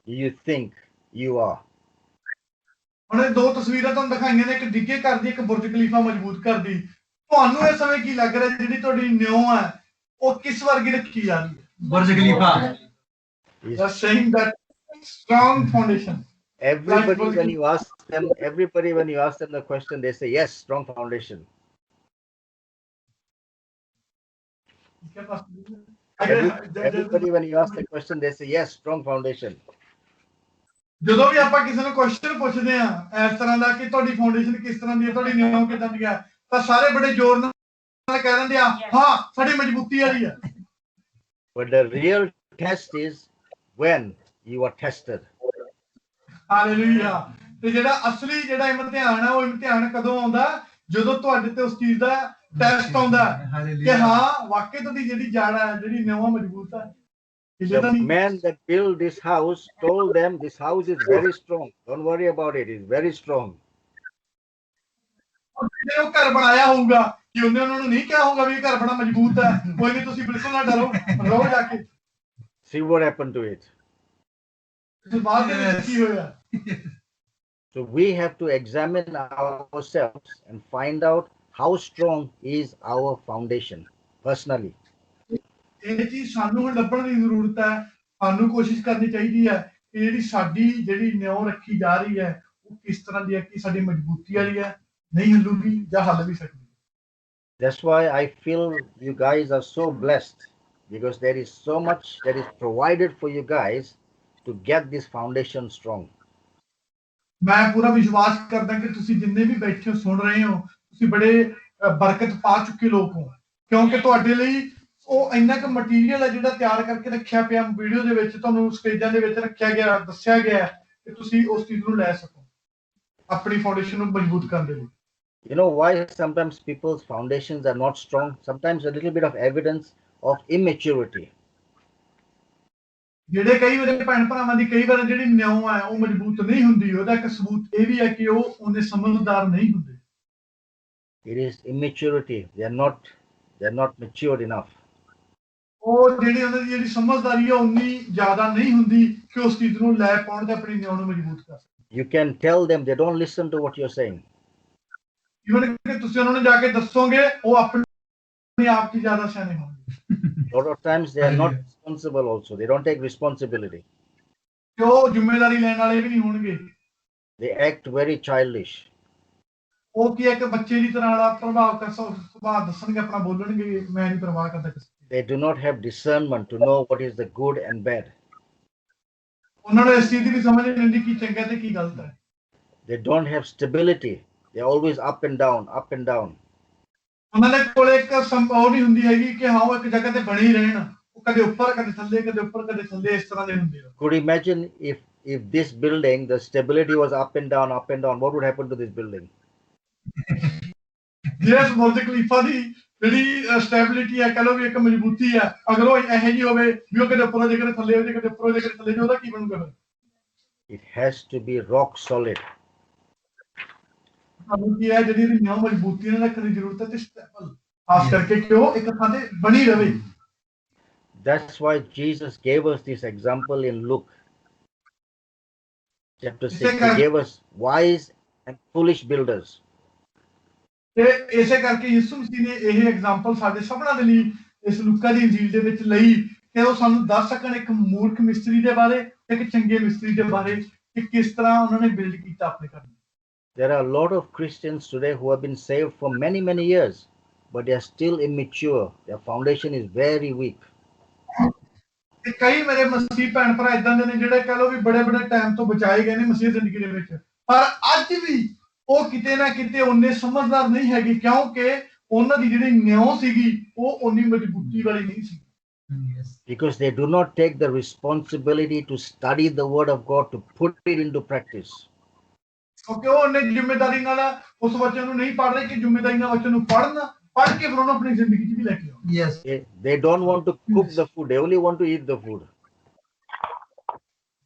A: do you think you are?
B: ਹੁਣ ਇਹ ਦੋ ਤਸਵੀਰਾਂ ਤੁਹਾਨੂੰ ਦਿਖਾਈਆਂ ਨੇ, ਇੱਕ ਡਿੱਗੇ ਘਰ ਦੀ, ਇੱਕ ਬੁਰਜ ਖਲੀਫਾ ਮਜ਼ਬੂਤ ਘਰ ਦੀ। ਤੁਹਾਨੂੰ ਇਸ ਸਮੇਂ ਕੀ ਲੱਗ ਰਿਹਾ, ਜਿਹੜੀ ਤੁਹਾਡੀ ਨਿਉ ਹੈ ਉਹ ਕਿਸ ਵਰਗੀ ਰੱਖੀ ਜਾ ਰਹੀ ਹੈ?
C: Burj Khalifa.
B: They're saying that strong foundation.
A: Everybody when you ask them the question, they say yes, strong foundation. Everybody when you ask the question, they say yes, strong foundation.
B: ਜਦੋਂ ਵੀ ਆਪਾਂ ਕਿਸੇ ਨੂੰ ਕੁਐਸਚਨ ਪੁੱਛਦੇ ਆ ਇਸ ਤਰ੍ਹਾਂ ਦਾ ਕਿ ਤੁਹਾਡੀ ਫਾਊਂਡੇਸ਼ਨ ਕਿਸ ਤਰ੍ਹਾਂ ਦੀ ਹੈ, ਤੁਹਾਡੀ ਨਿਉ ਕਿਦਾਂ ਦੀ ਹੈ, ਤਾਂ ਸਾਰੇ ਬੜੇ ਜ਼ੋਰ ਨਾਲ ਕਹਿ ਦਿੰਦੇ ਆ ਹਾਂ ਸਾਡੀ ਮਜ਼ਬੂਤੀ ਵਾਲੀ ਹੈ।
A: But the real test is when you are tested.
B: Hallelujah. ਤੇ ਜਿਹੜਾ ਅਸਲੀ ਜਿਹੜਾ ਇਮਤਿਹਾਨ ਹੈ, ਉਹ ਇਮਤਿਹਾਨ ਕਦੋਂ ਆਉਂਦਾ? ਜਦੋਂ ਤੁਹਾਡੇ ਤੇ ਉਸ ਚੀਜ਼ ਦਾ ਟੈਸਟ ਆਉਂਦਾ ਕਿ ਹਾਂ ਵਾਕਈ ਤੁਹਾਡੀ ਜਿਹੜੀ ਜੜ ਹੈ, ਜਿਹੜੀ ਨਿਉ ਮਜ਼ਬੂਤ ਹੈ।
A: The man that built this house told them this house is very strong. Don't worry about it. It's very strong.
B: ਜਿਹੜੇ ਉਹ ਘਰ ਬਣਾਇਆ ਹੋਊਗਾ ਕਿ ਉਹਨੇ ਉਹਨਾਂ ਨੂੰ ਨਹੀਂ ਕਿਹਾ ਹੋਊਗਾ ਵੀ ਇਹ ਘਰ ਬੜਾ ਮਜ਼ਬੂਤ ਹੈ, ਕੋਈ ਨਹੀਂ ਤੁਸੀਂ ਬਿਲਕੁਲ ਨਾ ਡਰੋ, ਰਹੋ ਜਾ ਕੇ।
A: See what happened to it.
B: ਬਾਅਦ ਦੇ ਵਿੱਚ ਕੀ ਹੋਇਆ?
A: So we have to examine ourselves and find out how strong is our foundation personally.
B: ਇਹ ਚੀਜ਼ ਸਾਨੂੰ ਹੁਣ ਲੱਭਣ ਦੀ ਜ਼ਰੂਰਤ ਹੈ। ਸਾਨੂੰ ਕੋਸ਼ਿਸ਼ ਕਰਨੀ ਚਾਹੀਦੀ ਹੈ ਕਿ ਜਿਹੜੀ ਸਾਡੀ ਜਿਹੜੀ ਨਿਉ ਰੱਖੀ ਜਾ ਰਹੀ ਹੈ ਉਹ ਕਿਸ ਤਰ੍ਹਾਂ ਦੀ ਹੈ, ਕਿ ਸਾਡੀ ਮਜ਼ਬੂਤੀ ਵਾਲੀ ਹੈ, ਨਹੀਂ ਹਿੱਲੂਗੀ ਜਾਂ ਹੱਲ ਵੀ ਸਕਦੀ ਹੈ।
A: That's why I feel you guys are so blessed, because there is so much that is provided for you guys to get this foundation strong.
B: ਮੈਂ ਪੂਰਾ ਵਿਸ਼ਵਾਸ ਕਰਦਾ ਕਿ ਤੁਸੀਂ ਜਿੰਨੇ ਵੀ ਬੈਠੇ ਹੋ ਸੁਣ ਰਹੇ ਹੋ, ਤੁਸੀਂ ਬੜੇ ਬਰਕਤ ਪਾ ਚੁੱਕੇ ਲੋਕ ਹੋ, ਕਿਉਂਕਿ ਤੁਹਾਡੇ ਲਈ ਉਹ ਇੰਨਾ ਕੁ ਮਟੀਰੀਅਲ ਹੈ ਜਿਹੜਾ ਤਿਆਰ ਕਰਕੇ ਰੱਖਿਆ ਪਿਆ ਵੀਡੀਓ ਦੇ ਵਿੱਚ, ਤੁਹਾਨੂੰ ਸਟੇਜਾਂ ਦੇ ਵਿੱਚ ਰੱਖਿਆ ਗਿਆ, ਦੱਸਿਆ ਗਿਆ ਕਿ ਤੁਸੀਂ ਉਸ ਚੀਜ਼ ਨੂੰ ਲੈ ਸਕੋ ਆਪਣੀ ਫਾਊਂਡੇਸ਼ਨ ਨੂੰ ਮਜ਼ਬੂਤ ਕਰਨ ਦੇ ਲਈ।
A: You know why sometimes people's foundations are not strong? Sometimes a little bit of evidence of immaturity.
B: ਜਿਹੜੇ ਕਈ ਵਾਰ ਭੈਣ ਭਰਾਵਾਂ ਦੀ ਕਈ ਵਾਰ ਜਿਹੜੀ ਨਿਉ ਹੈ ਉਹ ਮਜ਼ਬੂਤ ਨਹੀਂ ਹੁੰਦੀ, ਉਹਦਾ ਇੱਕ ਸਬੂਤ ਇਹ ਵੀ ਹੈ ਕਿ ਉਹ ਉਹਨੇ ਸਮਝਦਾਰ ਨਹੀਂ ਹੁੰਦੇ।
A: It is immaturity. They are not matured enough.
B: ਉਹ ਜਿਹੜੀ ਉਹਨਾਂ ਦੀ ਜਿਹੜੀ ਸਮਝਦਾਰੀ ਹੈ ਉਨੀ ਜ਼ਿਆਦਾ ਨਹੀਂ ਹੁੰਦੀ ਕਿ ਉਸ ਚੀਜ਼ ਨੂੰ ਲੈ ਪਾਉਣ ਤੇ ਆਪਣੀ ਨਿਉ ਨੂੰ ਮਜ਼ਬੂਤ ਕਰ ਸਕਣ।
A: You can tell them, they don't listen to what you're saying.
B: Even ਕਿ ਤੁਸੀਂ ਉਹਨਾਂ ਨੂੰ ਜਾ ਕੇ ਦੱਸੋਗੇ, ਉਹ ਆਪਣੇ ਆਪ ਦੀ ਜ਼ਿਆਦਾ ਸਿਆਣੇ ਹੋਣਗੇ।
A: A lot of times they are not responsible also. They don't take responsibility.
B: ਕਿ ਉਹ ਜ਼ਿੰਮੇਵਾਰੀ ਲੈਣ ਵਾਲੇ ਵੀ ਨਹੀਂ ਹੋਣਗੇ।
A: They act very childish.
B: ਉਹ ਕੀ ਹੈ ਕਿ ਬੱਚੇ ਦੀ ਤਰ੍ਹਾਂ ਵਾਲਾ ਸੁਭਾਅ ਦੱਸਣਗੇ, ਆਪਣਾ ਬੋਲਣਗੇ, ਮੈਂ ਨਹੀਂ ਪਰਵਾਹ ਕਰਦਾ ਕਿਸੇ ਦੀ।
A: They do not have discernment to know what is the good and bad.
B: ਉਹਨਾਂ ਨੂੰ ਇਸ ਚੀਜ਼ ਦੀ ਵੀ ਸਮਝ ਨਹੀਂ ਹੁੰਦੀ ਕੀ ਚੰਗਾ ਤੇ ਕੀ ਗਲਤ ਹੈ।
A: They don't have stability. They're always up and down, up and down.
B: ਉਹਨਾਂ ਦੇ ਕੋਲ ਇੱਕ ਉਹ ਨਹੀਂ ਹੁੰਦੀ ਹੈਗੀ ਕਿ ਹਾਂ ਉਹ ਇੱਕ ਜਗ੍ਹਾ ਤੇ ਬਣੇ ਹੀ ਰਹਿਣ, ਉਹ ਕਦੇ ਉੱਪਰ ਕਦੇ ਥੱਲੇ, ਕਦੇ ਉੱਪਰ ਕਦੇ ਥੱਲੇ, ਇਸ ਤਰ੍ਹਾਂ ਦੇ ਹੁੰਦੇ ਆ।
A: Could you imagine if this building, the stability was up and down, what would happen to this building?
B: ਜੇ ਬੁਰਜ ਖਲੀਫਾ ਦੀ ਜਿਹੜੀ ਸਟੈਬਿਲਿਟੀ ਹੈ, ਕਹ ਲਓ ਵੀ ਇੱਕ ਮਜ਼ਬੂਤੀ ਹੈ, ਅਗਰ ਉਹ ਇਹੋ ਜਿਹੀ ਹੋਵੇ ਵੀ ਉਹ ਕਦੇ ਉੱਪਰ ਹੋ ਜਾਏ, ਕਦੇ ਥੱਲੇ ਹੋ ਜਾਏ, ਕਦੇ ਉੱਪਰ ਹੋ ਜਾਏ, ਕਦੇ ਥੱਲੇ, ਉਹਦਾ ਕੀ ਬਣੂਗਾ ਫਿਰ?
A: It has to be rock solid.
B: ਸਾਨੂੰ ਕੀ ਹੈ, ਜਿਹੜੀ ਇਹਦੀ ਨਿਉ ਮਜ਼ਬੂਤੀ ਨਾਲ ਰੱਖਣ ਦੀ ਜ਼ਰੂਰਤ ਹੈ ਤੇ ਸਟੇਬਲ, ਖਾਸ ਕਰਕੇ ਕਿ ਉਹ ਇੱਕ ਥਾਂ ਤੇ ਬਣੀ ਰਵੇ।
A: That's why Jesus gave us this example in Luke chapter 6. He gave us wise and foolish builders.
B: ਤੇ ਇਸੇ ਕਰਕੇ ਯਿਸੂ ਮਸੀਹ ਨੇ ਇਹ ਐਗਜ਼ਾਮਪਲ ਸਾਡੇ ਸਭਨਾਂ ਦੇ ਲਈ ਇਸ ਲੂਕਾ ਦੀ ਇੰਜੀਲ ਦੇ ਵਿੱਚ ਲਈ ਕਿ ਉਹ ਸਾਨੂੰ ਦੱਸ ਸਕਣ ਇੱਕ ਮੂਰਖ ਮਿਸਤਰੀ ਦੇ ਬਾਰੇ, ਇੱਕ ਚੰਗੇ ਮਿਸਤਰੀ ਦੇ ਬਾਰੇ, ਕਿ ਕਿਸ ਤਰ੍ਹਾਂ ਉਹਨਾਂ ਨੇ ਬਿਲਡ ਕੀਤਾ ਆਪਣੇ ਘਰ ਨੂੰ।
A: There are a lot of Christians today who have been saved for many, many years, but they are still immature. Their foundation is very weak.
B: ਤੇ ਕਈ ਮੇਰੇ ਮਸੀਹ ਭੈਣ ਭਰਾ ਇਦਾਂ ਦੇ ਨੇ ਜਿਹੜੇ ਕਹ ਲਓ ਵੀ ਬੜੇ ਬੜੇ ਟਾਈਮ ਤੋਂ ਬਚਾਏ ਗਏ ਨੇ ਮਸੀਹ ਜ਼ਿੰਦਗੀ ਦੇ ਵਿੱਚ, ਪਰ ਅੱਜ ਵੀ ਉਹ ਕਿਤੇ ਨਾ ਕਿਤੇ ਉਹਨੇ ਸਮਝਦਾਰ ਨਹੀਂ ਹੈਗੇ, ਕਿਉਂਕਿ ਉਹਨਾਂ ਦੀ ਜਿਹੜੀ ਨਿਉ ਸੀਗੀ ਉਹ ਉਨੀ ਮਜ਼ਬੂਤੀ ਵਾਲੀ ਨਹੀਂ ਸੀ।
C: Yes.
A: Because they do not take the responsibility to study the word of God, to put it into practice.
B: ਕਿਉਂਕਿ ਉਹ ਉਹਨੇ ਜ਼ਿੰਮੇਵਾਰੀ ਨਾਲ ਉਸ ਵਚਨ ਨੂੰ ਨਹੀਂ ਪੜ੍ਹ ਰਹੇ ਕਿ ਜ਼ਿੰਮੇਵਾਰੀ ਨਾਲ ਵਚਨ ਨੂੰ ਪੜ੍ਹ ਕੇ ਫਿਰ ਉਹਨੂੰ ਆਪਣੀ ਜ਼ਿੰਦਗੀ 'ਚ ਵੀ ਲੈ ਕੇ ਆਉਣ।
C: Yes.
A: They don't want to cook the food, they only want to eat the food.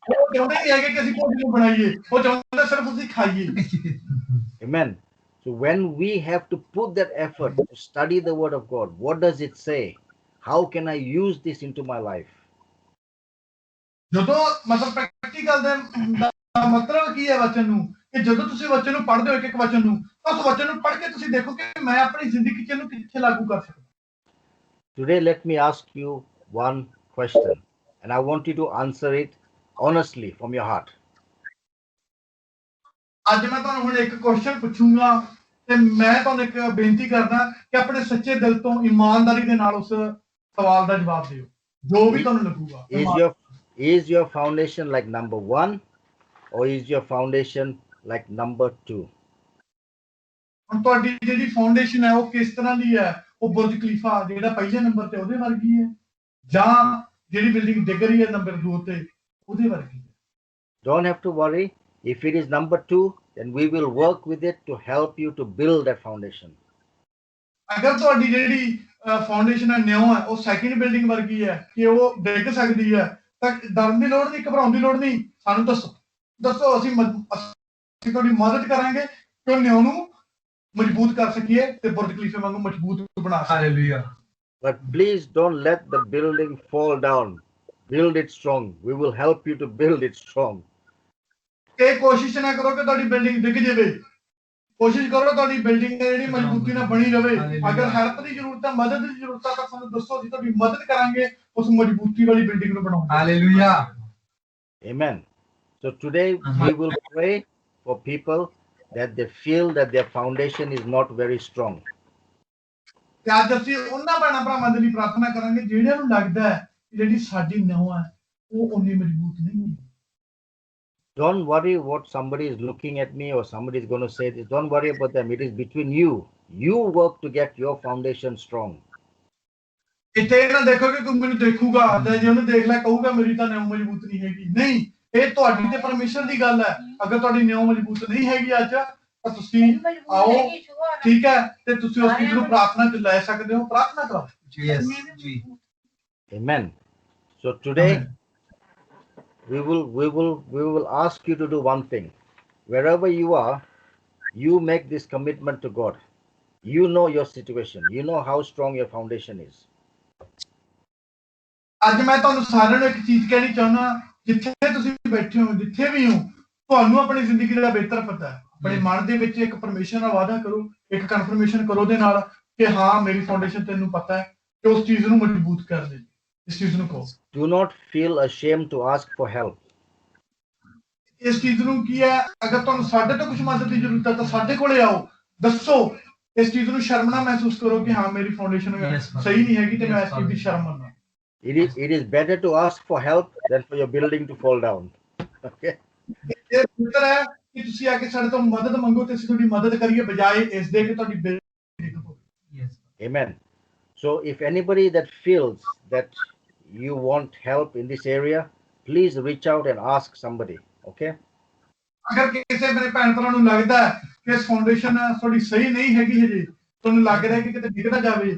B: ਉਹ ਚਾਹੁੰਦੇ ਨਹੀਂ ਹੈਗੇ ਕਿ ਅਸੀਂ ਭੋਜਨ ਨੂੰ ਬਣਾਈਏ, ਉਹ ਚਾਹੁੰਦੇ ਸਿਰਫ ਅਸੀਂ ਖਾਈਏ।
A: Amen. So when we have to put that effort to study the word of God, what does it say? How can I use this into my life?
B: ਜਦੋਂ ਮਤਲਬ ਪ੍ਰੈਕਟੀਕਲ ਦਾ ਮਤਲਬ ਕੀ ਹੈ ਵਚਨ ਨੂੰ, ਕਿ ਜਦੋਂ ਤੁਸੀਂ ਵਚਨ ਨੂੰ ਪੜ੍ਹਦੇ ਹੋ ਇੱਕ ਵਚਨ ਨੂੰ, ਤਾਂ ਉਸ ਵਚਨ ਨੂੰ ਪੜ੍ਹ ਕੇ ਤੁਸੀਂ ਦੇਖੋ ਕਿ ਮੈਂ ਆਪਣੀ ਜ਼ਿੰਦਗੀ 'ਚ ਇਹਨੂੰ ਕਿੱਥੇ ਲਾਗੂ ਕਰ ਸਕਦਾ।
A: Today, let me ask you one question, and I want you to answer it honestly from your heart.
B: ਅੱਜ ਮੈਂ ਤੁਹਾਨੂੰ ਹੁਣ ਇੱਕ ਕੁਐਸਚਨ ਪੁੱਛੂੰਗਾ ਤੇ ਮੈਂ ਤੁਹਾਨੂੰ ਇੱਕ ਬੇਨਤੀ ਕਰਦਾ ਕਿ ਆਪਣੇ ਸੱਚੇ ਦਿਲ ਤੋਂ ਇਮਾਨਦਾਰੀ ਦੇ ਨਾਲ ਉਸ ਸਵਾਲ ਦਾ ਜਵਾਬ ਦਿਓ, ਜੋ ਵੀ ਤੁਹਾਨੂੰ ਲੱਗੂਗਾ।
A: Is your foundation like number 1, or is your foundation like number 2?
B: ਹੁਣ ਤੁਹਾਡੀ ਜਿਹੜੀ ਫਾਊਂਡੇਸ਼ਨ ਹੈ ਉਹ ਕਿਸ ਤਰ੍ਹਾਂ ਦੀ ਹੈ? ਉਹ ਬੁਰਜ ਖਲੀਫਾ ਜਿਹੜਾ ਪਹਿਲੇ ਨੰਬਰ ਤੇ ਉਹਦੇ ਵਰਗੀ ਹੈ, ਜਾਂ ਜਿਹੜੀ ਬਿਲਡਿੰਗ ਡਿੱਗ ਰਹੀ ਹੈ ਨੰਬਰ 2 ਤੇ ਉਹਦੇ ਵਰਗੀ ਹੈ?
A: Don't have to worry. If it is number 2, then we will work with it to help you to build that foundation.
B: ਅਗਰ ਤੁਹਾਡੀ ਜਿਹੜੀ ਫਾਊਂਡੇਸ਼ਨ ਹੈ ਨਿਉ ਹੈ ਉਹ ਸੈਕਿੰਡ ਬਿਲਡਿੰਗ ਵਰਗੀ ਹੈ ਕਿ ਉਹ ਡਿੱਗ ਸਕਦੀ ਹੈ, ਤਾਂ ਡਰਨ ਦੀ ਲੋੜ ਨਹੀਂ, ਘਬਰਾਉਣ ਦੀ ਲੋੜ ਨਹੀਂ। ਸਾਨੂੰ ਦੱਸੋ ਅਸੀਂ ਤੁਹਾਡੀ ਮਦਦ ਕਰਾਂਗੇ ਕਿ ਉਹ ਨਿਉ ਨੂੰ ਮਜ਼ਬੂਤ ਕਰ ਸਕੀਏ ਤੇ ਬੁਰਜ ਖਲੀਫੇ ਵਾਂਗੂ ਮਜ਼ਬੂਤ ਬਣਾ ਸਕੀਏ।
C: Hallelujah.
A: But please don't let the building fall down. Build it strong. We will help you to build it strong.
B: ਇਹ ਕੋਸ਼ਿਸ਼ ਨਾ ਕਰੋ ਕਿ ਤੁਹਾਡੀ ਬਿਲਡਿੰਗ ਡਿੱਗ ਜਾਵੇ, ਕੋਸ਼ਿਸ਼ ਕਰੋ ਤੁਹਾਡੀ ਬਿਲਡਿੰਗ ਜਿਹੜੀ ਮਜ਼ਬੂਤੀ ਨਾਲ ਬਣੀ ਰਵੇ। ਅਗਰ ਹੈਲਪ ਦੀ ਜ਼ਰੂਰਤ ਹੈ, ਮਦਦ ਦੀ ਜ਼ਰੂਰਤ ਹੈ, ਤਾਂ ਸਾਨੂੰ ਦੱਸੋ, ਅਸੀਂ ਤੁਹਾਡੀ ਮਦਦ ਕਰਾਂਗੇ ਉਸ ਮਜ਼ਬੂਤੀ ਵਾਲੀ ਬਿਲਡਿੰਗ ਨੂੰ ਬਣਾਉਣ।
C: Hallelujah.
A: Amen. So today we will pray for people that they feel that their foundation is not very strong.
B: ਤੇ ਅੱਜ ਅਸੀਂ ਉਹਨਾਂ ਭੈਣਾਂ ਭਰਾਵਾਂ ਦੇ ਲਈ ਪ੍ਰਾਰਥਨਾ ਕਰਾਂਗੇ ਜਿਹੜਿਆਂ ਨੂੰ ਲੱਗਦਾ ਹੈ ਕਿ ਜਿਹੜੀ ਸਾਡੀ ਨਿਉ ਹੈ ਉਹ ਉਨੀ ਮਜ਼ਬੂਤ ਨਹੀਂ ਹੈ।
A: Don't worry what somebody is looking at me or somebody is going to say this. Don't worry about them. It is between you. You work to get your foundation strong.
B: ਇੱਥੇ ਇਹ ਨਾ ਦੇਖੋ ਕਿ ਕੋਈ ਮੈਨੂੰ ਦੇਖੂਗਾ ਤੇ ਜੇ ਉਹਨੂੰ ਦੇਖ ਲੈ ਕਹੂਗਾ ਮੇਰੀ ਤਾਂ ਨਿਉ ਮਜ਼ਬੂਤ ਨਹੀਂ ਹੈਗੀ। ਨਹੀਂ, ਇਹ ਤੁਹਾਡੀ ਤੇ ਪਰਮੇਸ਼ਰ ਦੀ ਗੱਲ ਹੈ। ਅਗਰ ਤੁਹਾਡੀ ਨਿਉ ਮਜ਼ਬੂਤ ਨਹੀਂ ਹੈਗੀ ਅੱਜ, ਤਾਂ ਤੁਸੀਂ ਆਓ, ਠੀਕ ਹੈ, ਤੇ ਤੁਸੀਂ ਉਸ ਚੀਜ਼ ਨੂੰ ਪ੍ਰਾਰਥਨਾ 'ਚ ਲੈ ਸਕਦੇ ਹੋ। ਪ੍ਰਾਰਥਨਾ ਕਰੋ।
C: Yes. Ji.
A: Amen. So today we will ask you to do one thing. Wherever you are, you make this commitment to God. You know your situation. You know how strong your foundation is.
B: ਅੱਜ ਮੈਂ ਤੁਹਾਨੂੰ ਸਾਰਿਆਂ ਨੂੰ ਇੱਕ ਚੀਜ਼ ਕਹਿਣੀ ਚਾਹੁੰਦਾ, ਜਿੱਥੇ ਤੁਸੀਂ ਬੈਠੇ ਹੋ, ਜਿੱਥੇ ਵੀ ਹੋ, ਤੁਹਾਨੂੰ ਆਪਣੀ ਜ਼ਿੰਦਗੀ ਦਾ ਬਿਹਤਰ ਪਤਾ ਹੈ। ਆਪਣੇ ਮਨ ਦੇ ਵਿੱਚ ਇੱਕ ਪਰਮੇਸ਼ਰ ਨਾਲ ਵਾਅਦਾ ਕਰੋ, ਇੱਕ ਕਨਫਰਮੇਸ਼ਨ ਕਰੋ ਉਹਦੇ ਨਾਲ ਕਿ ਹਾਂ ਮੇਰੀ ਫਾਊਂਡੇਸ਼ਨ ਤੈਨੂੰ ਪਤਾ ਹੈ, ਕਿ ਉਸ ਚੀਜ਼ ਨੂੰ ਮਜ਼ਬੂਤ ਕਰ ਦੇ। ਇਸ ਚੀਜ਼ ਨੂੰ ਕਹੋ।
A: Do not feel ashamed to ask for help.
B: ਇਸ ਚੀਜ਼ ਨੂੰ ਕੀ ਹੈ, ਅਗਰ ਤੁਹਾਨੂੰ ਸਾਡੇ ਤੋਂ ਕੁਝ ਮਦਦ ਦੀ ਜ਼ਰੂਰਤ ਹੈ ਤਾਂ ਸਾਡੇ ਕੋਲੇ ਆਓ, ਦੱਸੋ। ਇਸ ਚੀਜ਼ ਨੂੰ ਸ਼ਰਮ ਨਾ ਮਹਿਸੂਸ ਕਰੋ ਕਿ ਹਾਂ ਮੇਰੀ ਫਾਊਂਡੇਸ਼ਨ ਸਹੀ ਨਹੀਂ ਹੈਗੀ ਤੇ ਮੈਂ ਇਸ ਚੀਜ਼ ਦੀ ਸ਼ਰਮ ਮੰਨਾਂ।
A: It is better to ask for help than for your building to fall down. Okay.
B: ਇਹ ਬਿਹਤਰ ਹੈ ਕਿ ਤੁਸੀਂ ਆ ਕੇ ਸਾਡੇ ਤੋਂ ਮਦਦ ਮੰਗੋ ਤੇ ਅਸੀਂ ਤੁਹਾਡੀ ਮਦਦ ਕਰੀਏ, ਬਜਾਏ ਇਸ ਦੇ ਕਿ ਤੁਹਾਡੀ ਬਿਲਡਿੰਗ ਹੋਵੇ।
C: Yes.
A: Amen. So if anybody that feels that you want help in this area, please reach out and ask somebody. Okay.
B: ਅਗਰ ਕਿਸੇ ਮੇਰੇ ਭੈਣ ਭਰਾ ਨੂੰ ਲੱਗਦਾ ਹੈ ਕਿ ਇਸ ਫਾਊਂਡੇਸ਼ਨ ਤੁਹਾਡੀ ਸਹੀ ਨਹੀਂ ਹੈਗੀ ਹਜੇ, ਤੁਹਾਨੂੰ ਲੱਗ ਰਿਹਾ ਕਿ ਕਿਤੇ ਡਿੱਗ ਨਾ ਜਾਵੇ,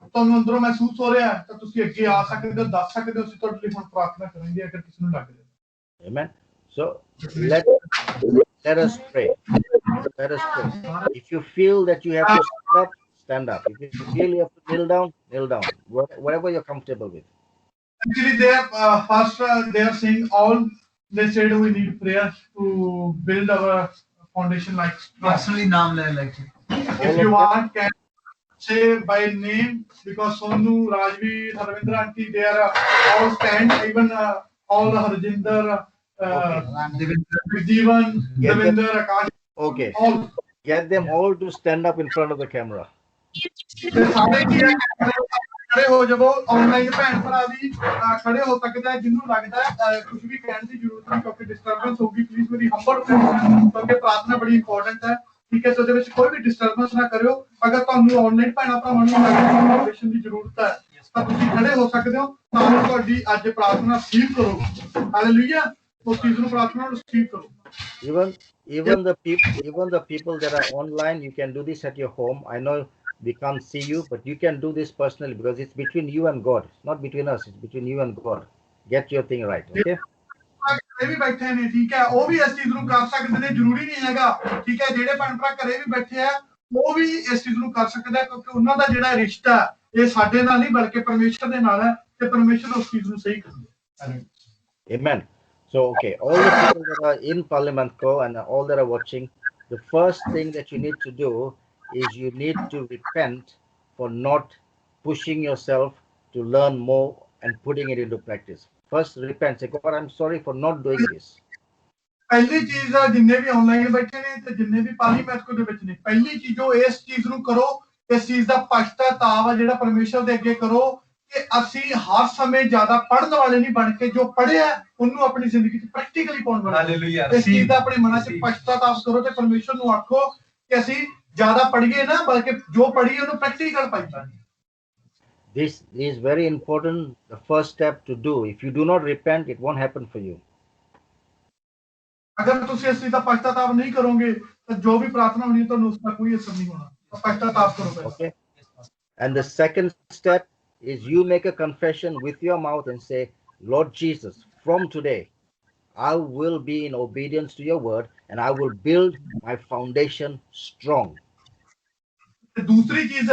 B: ਤੁਹਾਨੂੰ ਅੰਦਰੋਂ ਮਹਿਸੂਸ ਹੋ ਰਿਹਾ, ਤਾਂ ਤੁਸੀਂ ਅੱਗੇ ਆ ਸਕਦੇ ਹੋ, ਦੱਸ ਸਕਦੇ ਹੋ, ਅਸੀਂ ਤੁਹਾਡੇ ਲਈ ਹੁਣ ਪ੍ਰਾਰਥਨਾ ਕਰਾਂਗੇ ਅਗਰ ਕਿਸੇ ਨੂੰ ਲੱਗ ਰਿਹਾ।
A: Amen. So let us pray. Let us pray. If you feel that you have to stand up, stand up. If you feel you have to kneel down, kneel down. Whatever you're comfortable with.
B: Actually, they are first they are saying all. They said we need prayer to build our foundation like strong.
C: Personally, naam le like.
B: If you want, can say by name, because Sonu, Rajveer, Harvinder aunty, they are all stand. Even all Harjinder, Jeevan, Devinder, Akash.
A: Okay.
B: All.
A: Get them all to stand up in front of the camera.
B: ਸਾਰੇ ਕੀ ਹੈ, ਖੜੇ ਹੋ ਜਾਵੋ। Online ਭੈਣ ਭਰਾ ਵੀ ਖੜੇ ਹੋ ਸਕਦੇ ਆ, ਜਿਹਨੂੰ ਲੱਗਦਾ ਹੈ ਕੁਝ ਵੀ ਕਹਿਣ ਦੀ ਜ਼ਰੂਰਤ ਨਹੀਂ ਕਿਉਂਕਿ ਡਿਸਟਰਬੈਂਸ ਹੋਊਗੀ। ਪਲੀਜ਼ ਮੇਰੀ ਹੰਬਲ ਕਿਉਂਕਿ ਪ੍ਰਾਰਥਨਾ ਬੜੀ ਇੰਪੋਰਟੈਂਟ ਹੈ, ਠੀਕ ਹੈ। ਤੇ ਉਹਦੇ ਵਿੱਚ ਕੋਈ ਵੀ ਡਿਸਟਰਬੈਂਸ ਨਾ ਕਰਿਓ। ਅਗਰ ਤੁਹਾਨੂੰ ਆਨਲਾਈਨ ਭੈਣਾਂ ਭਰਾਵਾਂ ਨੂੰ ਲੱਗਦਾ ਮੋਟੀਵੇਸ਼ਨ ਦੀ ਜ਼ਰੂਰਤ ਹੈ ਤਾਂ ਤੁਸੀਂ ਖੜੇ ਹੋ ਸਕਦੇ ਹੋ, ਤਾਂ ਤੁਹਾਡੀ ਅੱਜ ਪ੍ਰਾਰਥਨਾ ਰਿਸੀਵ ਕਰੋ। ਹਾਲੇਲੂਇਆ। ਉਸ ਚੀਜ਼ ਨੂੰ ਪ੍ਰਾਰਥਨਾ ਨੂੰ ਰਿਸੀਵ ਕਰੋ।
A: Even the people that are online, you can do this at your home. I know we can't see you, but you can do this personally because it's between you and God. It's not between us. It's between you and God. Get your thing right, okay?
B: ਘਰੇ ਵੀ ਬੈਠੇ ਨੇ, ਠੀਕ ਹੈ, ਉਹ ਵੀ ਇਸ ਚੀਜ਼ ਨੂੰ ਕਰ ਸਕਦੇ ਨੇ। ਜ਼ਰੂਰੀ ਨਹੀਂ ਹੈਗਾ, ਠੀਕ ਹੈ। ਜਿਹੜੇ ਭੈਣ ਭਰਾ ਘਰੇ ਵੀ ਬੈਠੇ ਆ ਉਹ ਵੀ ਇਸ ਚੀਜ਼ ਨੂੰ ਕਰ ਸਕਦੇ ਆ, ਕਿਉਂਕਿ ਉਹਨਾਂ ਦਾ ਜਿਹੜਾ ਰਿਸ਼ਤਾ ਇਹ ਸਾਡੇ ਨਾਲ ਨਹੀਂ ਬਲਕਿ ਪਰਮੇਸ਼ਰ ਦੇ ਨਾਲ ਹੈ ਤੇ ਪਰਮੇਸ਼ਰ ਉਸ ਚੀਜ਼ ਨੂੰ ਸਹੀ ਕਰਦਾ ਹੈ।
A: Amen. So, okay, all the people that are in Parliament Co and all that are watching, the first thing that you need to do is you need to repent for not pushing yourself to learn more and putting it into practice. First, repent. Say, God, I'm sorry for not doing this.
B: ਪਹਿਲੀ ਚੀਜ਼ ਆ, ਜਿੰਨੇ ਵੀ online ਬੈਠੇ ਨੇ ਤੇ ਜਿੰਨੇ ਵੀ parliament ਕੋ ਦੇ ਵਿੱਚ ਨੇ, ਪਹਿਲੀ ਚੀਜ਼ ਉਹ ਇਸ ਚੀਜ਼ ਨੂੰ ਕਰੋ, ਇਸ ਚੀਜ਼ ਦਾ ਪਛਤਾਵਾ ਜਿਹੜਾ ਪਰਮੇਸ਼ਰ ਦੇ ਅੱਗੇ ਕਰੋ ਕਿ ਅਸੀਂ ਹਰ ਸਮੇਂ ਜ਼ਿਆਦਾ ਪੜ੍ਹਨ ਵਾਲੇ ਨਹੀਂ ਬਣ ਕੇ ਜੋ ਪੜ੍ਹਿਆ ਉਹਨੂੰ ਆਪਣੀ ਜ਼ਿੰਦਗੀ 'ਚ ਪ੍ਰੈਕਟੀਕਲੀ ਪਾਉਣ ਵਾਲੇ।
C: ਹਾਲੇਲੂਇਆ।
B: ਇਸ ਚੀਜ਼ ਦਾ ਆਪਣੇ ਮਨਾਂ 'ਚ ਪਛਤਾਵਾ ਕਰੋ ਤੇ ਪਰਮੇਸ਼ਰ ਨੂੰ ਆਖੋ ਕਿ ਅਸੀਂ ਜ਼ਿਆਦਾ ਪੜ੍ਹੀਏ ਨਾ, ਬਲਕਿ ਜੋ ਪੜ੍ਹੀਏ ਉਹਨੂੰ ਪ੍ਰੈਕਟੀਕਲ ਪਾਈਏ।
A: This is very important. The first step to do. If you do not repent, it won't happen for you.
B: ਅਗਰ ਤੁਸੀਂ ਇਸ ਚੀਜ਼ ਦਾ ਪਛਤਾਵਾ ਨਹੀਂ ਕਰੋਗੇ ਤਾਂ ਜੋ ਵੀ ਪ੍ਰਾਰਥਨਾ ਹੋਣੀ ਤੁਹਾਨੂੰ ਉਸ ਦਾ ਕੋਈ ਅਸਰ ਨਹੀਂ ਹੋਣਾ। ਪਛਤਾਵਾ ਕਰੋ ਪਹਿਲਾਂ।
A: Okay. And the second step is you make a confession with your mouth and say, Lord Jesus, from today, I will be in obedience to your word and I will build my foundation strong.
B: ਦੂਸਰੀ ਚੀਜ਼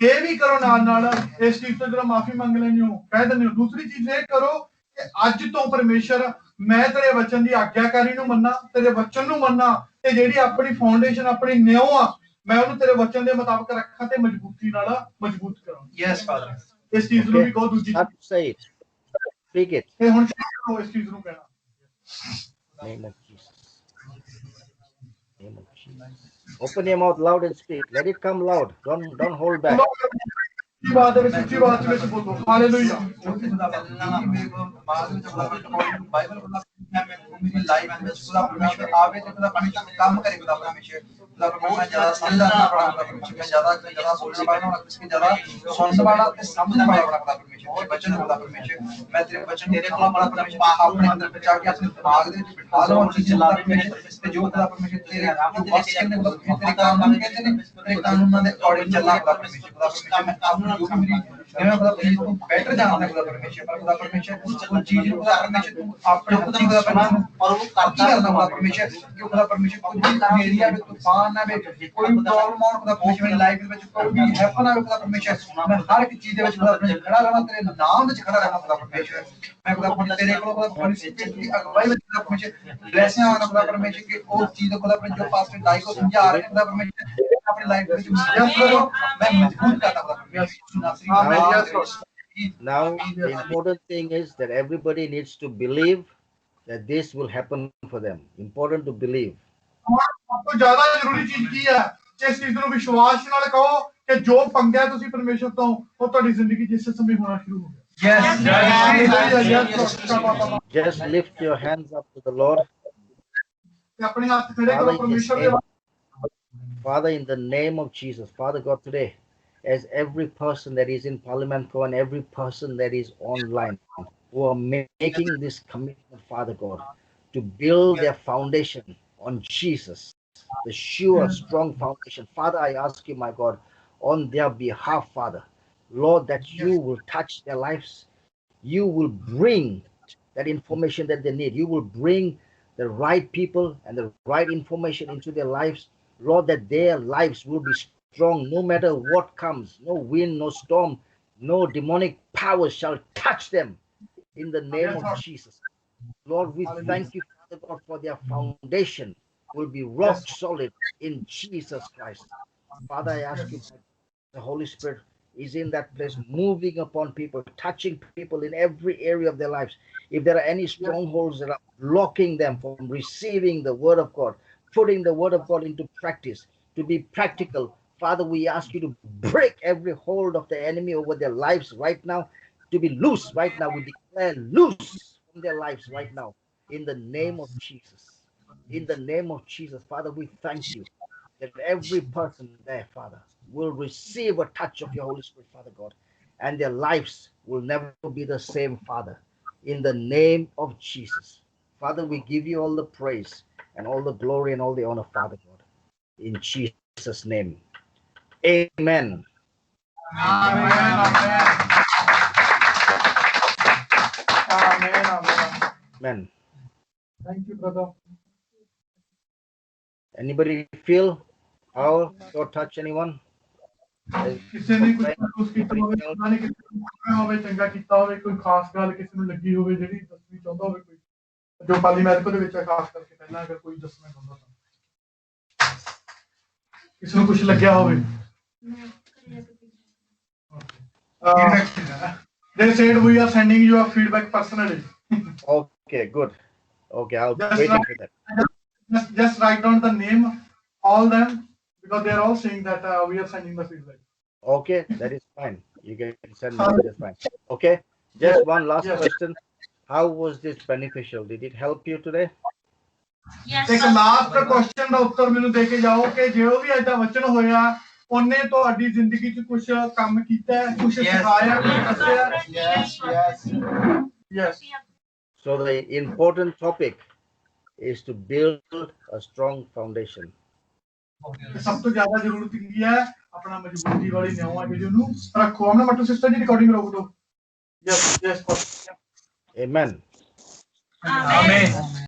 B: ਇਹ ਵੀ ਕਰੋ ਨਾਲ ਇਸ ਚੀਜ਼ ਤੋਂ ਜਦੋਂ ਮਾਫੀ ਮੰਗ ਲੈਂਦੇ ਹੋ, ਕਹਿ ਦਿੰਦੇ ਹੋ। ਦੂਸਰੀ ਚੀਜ਼ ਇਹ ਕਰੋ ਕਿ ਅੱਜ ਤੋਂ ਪਰਮੇਸ਼ਰ ਮੈਂ ਤੇਰੇ ਵਚਨ ਦੀ ਆਗਿਆਕਾਰੀ ਨੂੰ ਮੰਨਾਂ, ਤੇਰੇ ਵਚਨ ਨੂੰ ਮੰਨਾਂ ਤੇ ਜਿਹੜੀ ਆਪਣੀ ਫਾਊਂਡੇਸ਼ਨ ਆਪਣੀ ਨਿਉ ਆ ਮੈਂ ਉਹਨੂੰ ਤੇਰੇ ਵਚਨ ਦੇ ਮੁਤਾਬਕ ਰੱਖਾਂ ਤੇ ਮਜ਼ਬੂਤੀ ਨਾਲ ਮਜ਼ਬੂਤ ਕਰਾਂ।
C: Yes, Father.
B: ਇਸ ਚੀਜ਼ ਨੂੰ ਵੀ ਕਹੋ। ਦੂਜੀ
A: Start to say it. Speak it.
B: ਤੇ ਹੁਣ ਕਰੋ ਇਸ ਚੀਜ਼ ਨੂੰ ਕਹਿਣਾ।
A: Name of Jesus. Name of Jesus. Open your mouth loud and speak. Let it come loud. Don't hold back.
B: ਸੱਚੀ ਬਾਤ ਦੇ ਵਿੱਚ ਸੱਚੀ ਬਾਤ ਵਿੱਚ ਬੋਲੋ। ਹਾਲੇਲੂਇਆ।
C: ਬਾਈਬਲ ਮੇਰੀ ਲਾਈਫ ਵਿੱਚ ਖੁਦਾ ਪਰਮੇਸ਼ਰ ਆਵੇ ਤੇ ਖੁਦਾ ਪਰਮੇਸ਼ਰ ਕੰਮ ਕਰੇ। ਖੁਦਾ ਪਰਮੇਸ਼ਰ ਖੁਦਾ ਪਰਮੇਸ਼ਰ ਜ਼ਿਆਦਾ ਸਮਝਣਾ ਬੜਾ ਪਰਮੇਸ਼ਰ ਮੈਂ ਜ਼ਿਆਦਾ ਬੋਲਣਾ ਵਾਲਾ ਨਾ ਕਿਸੇ ਜ਼ਿਆਦਾ ਸੁਣਨ ਵਾਲਾ ਤੇ ਸਮਝਣ ਵਾਲਾ ਬੜਾ ਪਰਮੇਸ਼ਰ ਬਚਨ ਖੁਦਾ ਪਰਮੇਸ਼ਰ ਮੈਂ ਤੇਰੇ ਬਚਨ ਤੇਰੇ ਕੋਲ ਬੜਾ ਪਰਮੇਸ਼ਰ ਆਪਣੇ ਅੰਦਰ ਬਚਾ ਕੇ ਆਪਣੇ ਦਿਮਾਗ ਦੇ ਵਿੱਚ ਬਿਠਾ ਲਵਾਂ ਚੀਜ਼ ਚਲਾ ਪਰਮੇਸ਼ਰ ਤੇ ਜੋ ਖੁਦਾ ਪਰਮੇਸ਼ਰ ਤੇਰੇ ਵਾਸ ਕਹਿੰਦੇ ਖੁਦਾ ਤੇਰੇ ਕਾਨੂੰਨ ਕਹਿੰਦੇ ਨੇ ਤੇਰੇ ਕਾਨੂੰਨਾਂ ਦੇ ਅਕੋਰਡਿੰਗ ਚੱਲਣਾ ਖੁਦਾ ਪਰਮੇਸ਼ਰ ਮੈਂ ਕਾਨੂੰਨ ਜੋ ਮੇਰੀ ਜਿਵੇਂ ਖੁਦਾ ਪਰਮੇਸ਼ਰ ਤੂੰ ਬੈਟਰ ਜਾਣਦਾ ਖੁਦਾ ਪਰਮੇਸ਼ਰ ਪਰ ਖੁਦਾ ਪਰਮੇਸ਼ਰ ਕੋਈ ਚੀਜ਼ ਖੁਦਾ ਪਰਮੇਸ਼ਰ ਤੂੰ ਆਪਣੇ ਖੁਦਾ ਪਰਮੇਸ਼ਰ ਪਰ ਉਹ ਕਰਦਾ ਖੁਦਾ ਪਰਮੇਸ਼ਰ ਕਿ ਖੁਦਾ ਪਰਮੇਸ਼ਰ ਕੋਈ ਵੀ ਏਰੀਆ ਵਿੱਚ ਤੂਫਾਨ ਨਾ ਵੇ ਕੋਈ ਪ੍ਰੋਬਲਮ ਆਉਣ ਖੁਦਾ ਪਰਮੇਸ਼ਰ ਮੇਰੀ ਲਾਈਫ ਦੇ ਵਿੱਚ ਕੋਈ ਵੀ ਹੈਪਨ ਆਵੇ ਖੁਦਾ ਪਰਮੇਸ਼ਰ ਮੈਂ ਹਰ ਇੱਕ ਚੀਜ਼ ਦੇ ਵਿੱਚ ਖੁਦਾ ਪਰਮੇਸ਼ਰ ਖੜਾ ਰਹਿਣਾ ਤੇਰੇ ਨਾਮ ਵਿੱਚ ਖੜਾ ਰਹਿਣਾ ਖੁਦਾ ਪਰਮੇਸ਼ਰ ਮੈਂ ਖੁਦਾ ਪਰਮੇਸ਼ਰ ਤੇਰੇ ਕੋਲ ਖੁਦਾ ਪਰਮੇਸ਼ਰ ਦੀ ਅਗਵਾਈ ਵਿੱਚ ਖੁਦਾ ਪਰਮੇਸ਼ਰ ਬਲੈਸਿੰਗ ਆਉਣਾ ਖੁਦਾ ਪਰਮੇਸ਼ਰ ਕਿ ਉਹ ਚੀਜ਼ ਖੁਦਾ ਪਰਮੇਸ਼ਰ ਜੋ ਪਾਸਟਰ ਲਾਈਕ ਕੋ ਸਮਝਾ ਰਹੇ ਖੁਦਾ ਪਰਮੇਸ਼ਰ ਆਪਣੀ ਲਾਈਫ ਵਿੱਚ ਜਸ ਕਰੋ ਮੈਂ ਮਜ਼ਬੂਤ ਕਰਦਾ ਖੁਦਾ ਪਰਮੇਸ਼ਰ।
A: Now, the important thing is that everybody needs to believe that this will happen for them. Important to believe.
B: ਹੁਣ ਸਭ ਤੋਂ ਜ਼ਿਆਦਾ ਜ਼ਰੂਰੀ ਚੀਜ਼ ਕੀ ਹੈ ਕਿ ਇਸ ਚੀਜ਼ ਨੂੰ ਵਿਸ਼ਵਾਸ ਨਾਲ ਕਹੋ ਕਿ ਜੋ ਮੰਗਿਆ ਤੁਸੀਂ ਪਰਮੇਸ਼ਰ ਤੋਂ ਉਹ ਤੁਹਾਡੀ ਜ਼ਿੰਦਗੀ 'ਚ ਇਸੇ ਸਮੇਂ ਹੋਣਾ ਸ਼ੁਰੂ ਹੋ ਗਿਆ
A: Just lift your hands up to the Lord.
B: ਤੇ ਆਪਣੇ ਹੱਥ ਖੜੇ ਕਰੋ ਪਰਮੇਸ਼ਰ ਦੇ
A: Father, in the name of Jesus, Father God, today, as every person that is in Parliament Co and every person that is online who are making this commitment, Father God, to build their foundation on Jesus, the sure, strong foundation. Father, I ask you, my God, on their behalf, Father, Lord, that you will touch their lives. You will bring that information that they need. You will bring the right people and the right information into their lives. Lord, that their lives will be strong no matter what comes. No wind, no storm, no demonic powers shall touch them in the name of Jesus. Lord, we thank you, Father God, for their foundation will be rock solid in Jesus Christ. Father, I ask you, the Holy Spirit is in that place, moving upon people, touching people in every area of their lives. If there are any strongholds that are blocking them from receiving the word of God, putting the word of God into practice, to be practical, Father, we ask you to break every hold of the enemy over their lives right now, to be loose right now. We declare loose from their lives right now, in the name of Jesus. In the name of Jesus, Father, we thank you that every person there, Father, will receive a touch of your Holy Spirit, Father God, and their lives will never be the same, Father, in the name of Jesus. Father, we give you all the praise and all the glory and all the honor, Father God, in Jesus' name. Amen. Amen.
B: Thank you, brother.
A: Anybody feel power or touch anyone?
B: ਕਿਸੇ ਨੇ ਕੁਝ ਮਹਿਸੂਸ ਕੀਤਾ ਹੋਵੇ, ਪਤਾ ਨਹੀਂ ਕਿਸੇ ਨੂੰ ਪੁੱਛਣਾ ਹੋਵੇ, ਚੰਗਾ ਕੀਤਾ ਹੋਵੇ, ਕੋਈ ਖਾਸ ਗੱਲ ਕਿਸੇ ਨੂੰ ਲੱਗੀ ਹੋਵੇ ਜਿਹੜੀ ਦੱਸਣੀ ਚਾਹੁੰਦਾ ਹੋਵੇ, ਕੋਈ ਜੋ ਪਾਲੀ ਮੈਥ ਦੇ ਵਿੱਚ ਖਾਸ ਕਰਕੇ ਪਹਿਲਾਂ ਅਗਰ ਕੋਈ ਦੱਸਣਾ ਚਾਹੁੰਦਾ ਤਾਂ ਕਿਸੇ ਨੂੰ ਕੁਝ ਲੱਗਿਆ ਹੋਵੇ। They said we are sending you a feedback personally.
A: Okay, good. Okay, I'll wait for that.
B: Just write down the name, all them, because they are all saying that we are sending the feedback.
A: Okay, that is fine. You can send me, that's fine. Okay, just one last question. How was this beneficial? Did it help you today?
B: ਇੱਕ last question ਦਾ ਉੱਤਰ ਮੈਨੂੰ ਦੇ ਕੇ ਜਾਓ ਕਿ ਜੋ ਵੀ ਅੱਜ ਦਾ ਵਚਨ ਹੋਇਆ ਉਹਨੇ ਤੁਹਾਡੀ ਜ਼ਿੰਦਗੀ 'ਚ ਕੁਝ ਕੰਮ ਕੀਤਾ ਹੈ, ਕੁਝ ਸਿਖਾਇਆ, ਕੁਝ ਦੱਸਿਆ। Yes.
A: So the important topic is to build a strong foundation.
B: ਸਭ ਤੋਂ ਜ਼ਿਆਦਾ ਜ਼ਰੂਰਤ ਕੀ ਹੈ? ਆਪਣਾ ਮਜ਼ਬੂਤੀ ਵਾਲੀ ਨਿਉਂ ਹੈ ਜਿਹੜੀ ਉਹਨੂੰ ਰੱਖੋ। ਆਪਣਾ ਮੱਟੂ ਸਿਸਟਰ ਦੀ ਰਿਕਾਰਡਿੰਗ ਰੋਕ ਦਿਓ। Yes.
A: Amen.
B: Amen.